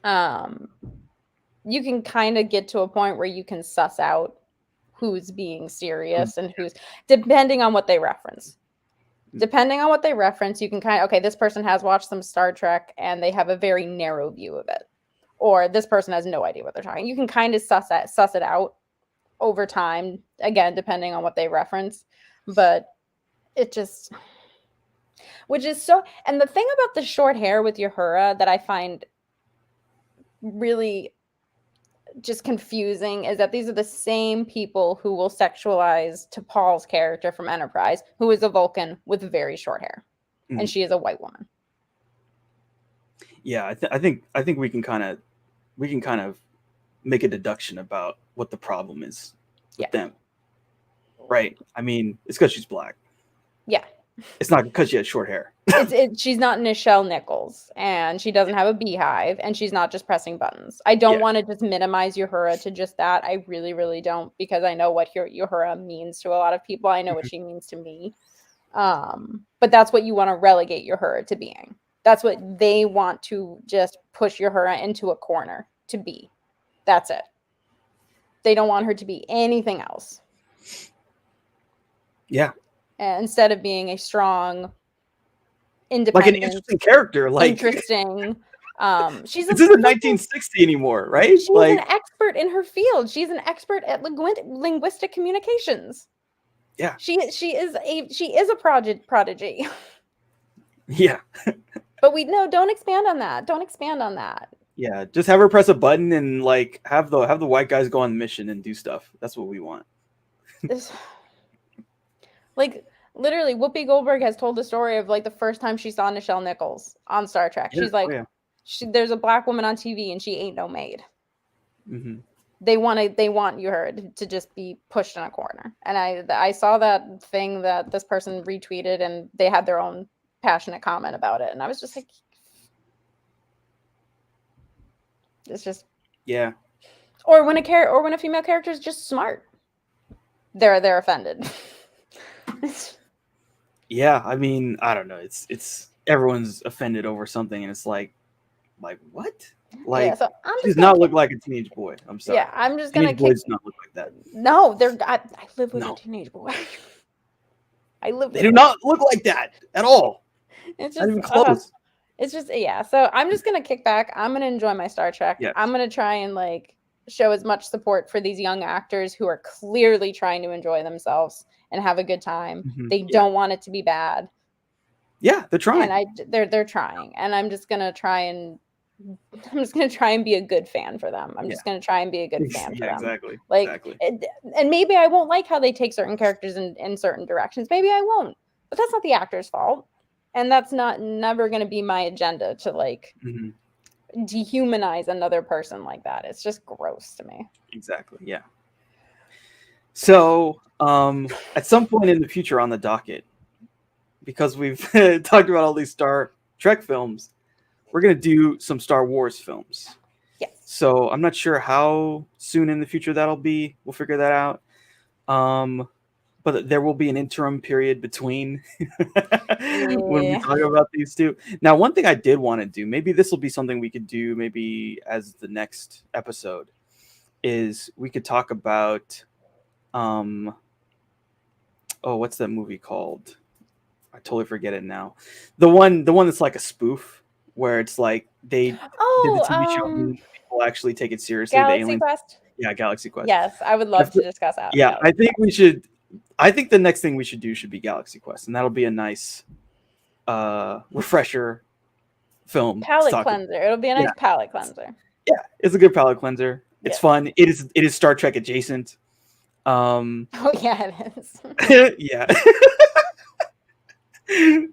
You can kind of get to a point where you can suss out who's being serious and who's, depending on what they reference. Depending on what they reference, you can kind of, okay, this person has watched some Star Trek and they have a very narrow view of it. Or this person has no idea what they're talking. You can kind of suss it out over time, again, depending on what they reference. But it just, which is so, and the thing about the short hair with Uhura that I find really just confusing is that these are the same people who will sexualize T'Pol's character from Enterprise, who is a Vulcan with very short hair, and she is a white woman. Yeah, I think we can kind of make a deduction about what the problem is with them, right? I mean, it's because she's black. Yeah, it's not because she has short hair. She's not Nichelle Nichols, and she doesn't have a beehive, and she's not just pressing buttons. I don't want to just minimize Uhura to just that. I really, really don't, because I know what Uhura means to a lot of people. I know what she means to me. But that's what you want to relegate Uhura to being. That's what they want to just push Uhura into a corner to be. That's it. They don't want her to be anything else. Yeah. And instead of being a strong, independent, like an interesting character, like interesting. She's this isn't 1960 anymore, right? She's an expert in her field. She's an expert at linguistic communications. Yeah, she is a prodigy. Yeah, but don't expand on that. Don't expand on that. Yeah, just have her press a button and like have the white guys go on the mission and do stuff. That's what we want. Like, literally, Whoopi Goldberg has told the story of like the first time she saw Nichelle Nichols on Star Trek. She's like, there's a black woman on TV and she ain't no maid. Mm-hmm. They want her to just be pushed in a corner. And I saw that thing that this person retweeted, and they had their own passionate comment about it, and I was just like, it's just Or when a female character is just smart, they're offended. Yeah, I mean, I don't know. It's everyone's offended over something, and it's like what? Like, so she does not look like a teenage boy. I'm sorry. Yeah, I'm just gonna. Teenage boys do not look like that. No, I live with a teenage boy. They do not look like that at all. It's just not even close. It's just So I'm just gonna kick back. I'm gonna enjoy my Star Trek. Yes. I'm gonna try and like show as much support for these young actors who are clearly trying to enjoy themselves and have a good time. Mm-hmm. They don't want it to be bad. Yeah, they're trying. And they're trying. And I'm just gonna try and be a good fan for them. I'm just gonna try and be a good fan for them. Exactly. Like, exactly. And maybe I won't like how they take certain characters in certain directions. Maybe I won't. But that's not the actor's fault. And that's never going to be my agenda to like dehumanize another person like that. It's just gross to me. Exactly. Yeah. So at some point in the future on the docket, because we've talked about all these Star Trek films, we're going to do some Star Wars films. Yes. So I'm not sure how soon in the future that'll be. We'll figure that out. But there will be an interim period between when we talk about these two. Now, one thing I did want to do, maybe this will be something we could do maybe as the next episode, is we could talk about, what's that movie called? I totally forget it now. The one that's like a spoof, where it's like they did the TV show and people actually take it seriously. Galaxy Quest? Yeah, Galaxy Quest. Yes, I would love to discuss that. Yeah, I think we should. I think the next thing we should do should be Galaxy Quest, and that'll be a nice refresher film. Palate cleanser. It'll be a nice palate cleanser. Yeah, it's a good palate cleanser. It's fun. It is Star Trek adjacent. Oh yeah, it is. Yeah.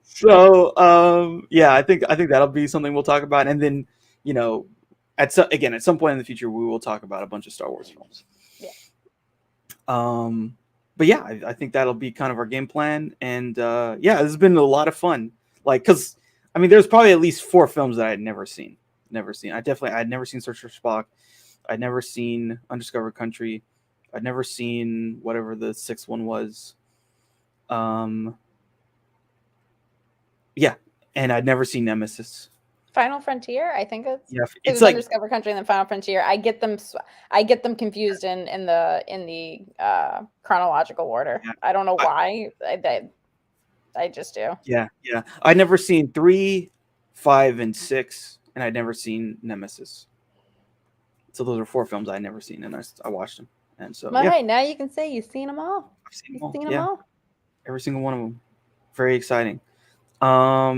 So yeah, I think that'll be something we'll talk about, and then at some point in the future we will talk about a bunch of Star Wars films. Yeah. But yeah, I think that'll be kind of our game plan, and yeah, this has been a lot of fun. Like, because I mean, there's probably at least 4 films that I had never seen. I'd never seen Search for Spock. I'd never seen Undiscovered Country. I'd never seen whatever the 6th one was. Yeah, and I'd never seen Nemesis. Final Frontier, I think It's was like Undiscovered Country and then Final Frontier. I get them confused in the chronological order. Yeah. I don't know why. I just do. Yeah. I'd never seen 3, 5, and 6, and I'd never seen Nemesis. So those are 4 films I'd never seen, and I watched them. And so Well, hey, now you can say you've seen them all. I've seen You've them all. seen them all. Every single one of them. Very exciting. All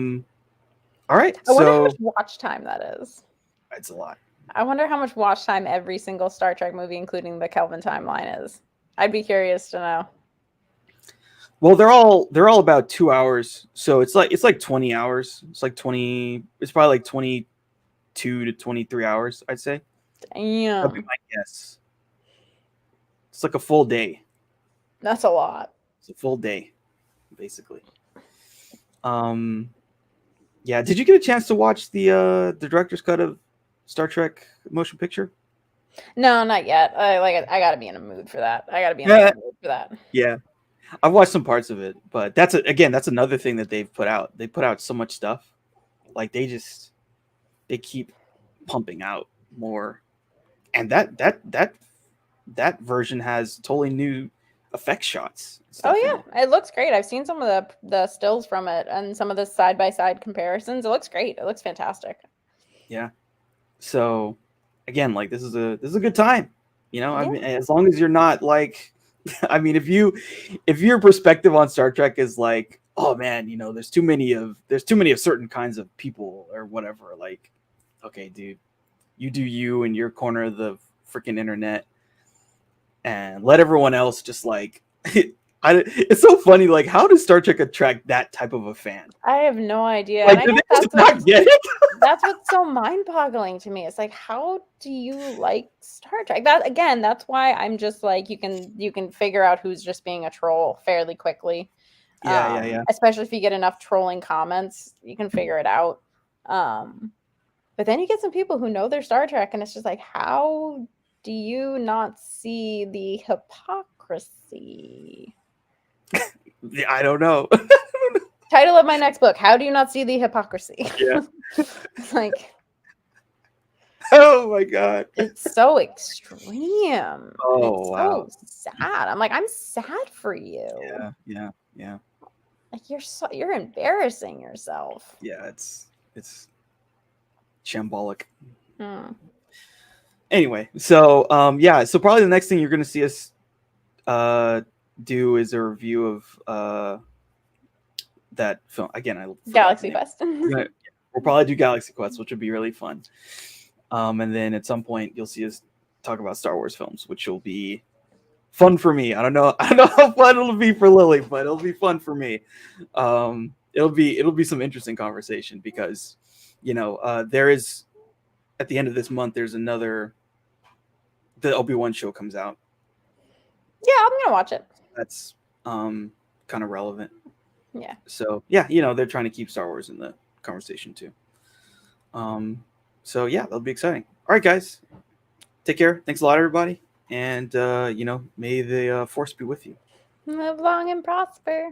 right. I wonder how So much watch time that is. it's a lot. I wonder how much watch time every single Star Trek movie, including the Kelvin timeline, is. I'd be curious to know. Well, they're all about 2 hours, so it's like 20 hours. It's probably like 22 to 23 hours, I'd say. Damn. That'd be my guess. It's like a full day. That's a lot. It's a full day, basically. Yeah. Did you get a chance to watch the director's cut of Star Trek motion picture? No, not yet. I gotta be in a mood for that. Yeah. I've watched some parts of it, but that's another thing that they've put out. They put out so much stuff. Like they keep pumping out more. And that version has totally new effect shots. Oh yeah, it looks great. I've seen some of the stills from it and some of the side by side comparisons. It looks great. It looks fantastic. Yeah. So again, like this is a good time. Yeah. I mean, as long as you're not like, I mean, if your perspective on Star Trek is like, oh man, there's too many of certain kinds of people or whatever. Like, okay, dude, you do you in your corner of the freaking internet, and let everyone else just like. It's so funny. Like, how does Star Trek attract that type of a fan? I have no idea. Like, and I do guess they not get it? that's what's so mind-boggling to me. It's like, how do you like Star Trek? That's why I'm just like, you can figure out who's just being a troll fairly quickly. Yeah. Especially if you get enough trolling comments, you can figure it out. But then you get some people who know their Star Trek, and it's just like, how do you not see the hypocrisy? I don't know. Title of my next book: How do you not see the hypocrisy? Yeah. It's like, oh my god, it's so extreme. Oh it's wow, so sad. I'm like, I'm sad for you. Yeah. Like you're embarrassing yourself. Yeah, it's shambolic. Hmm. Anyway, so so probably the next thing you're gonna see us do is a review of that film again. Galaxy Quest. We'll probably do Galaxy Quest, which would be really fun. And then at some point you'll see us talk about Star Wars films, which will be fun for me. I don't know how fun it'll be for Lily, but it'll be fun for me. It'll be some interesting conversation because there is at the end of this month there's the Obi-Wan show comes out. Yeah, I'm gonna watch it. That's kind of relevant. Yeah. So yeah, they're trying to keep Star Wars in the conversation too. So yeah, that'll be exciting. All right, guys, take care. Thanks a lot, everybody, and may the force be with you. Live long and prosper.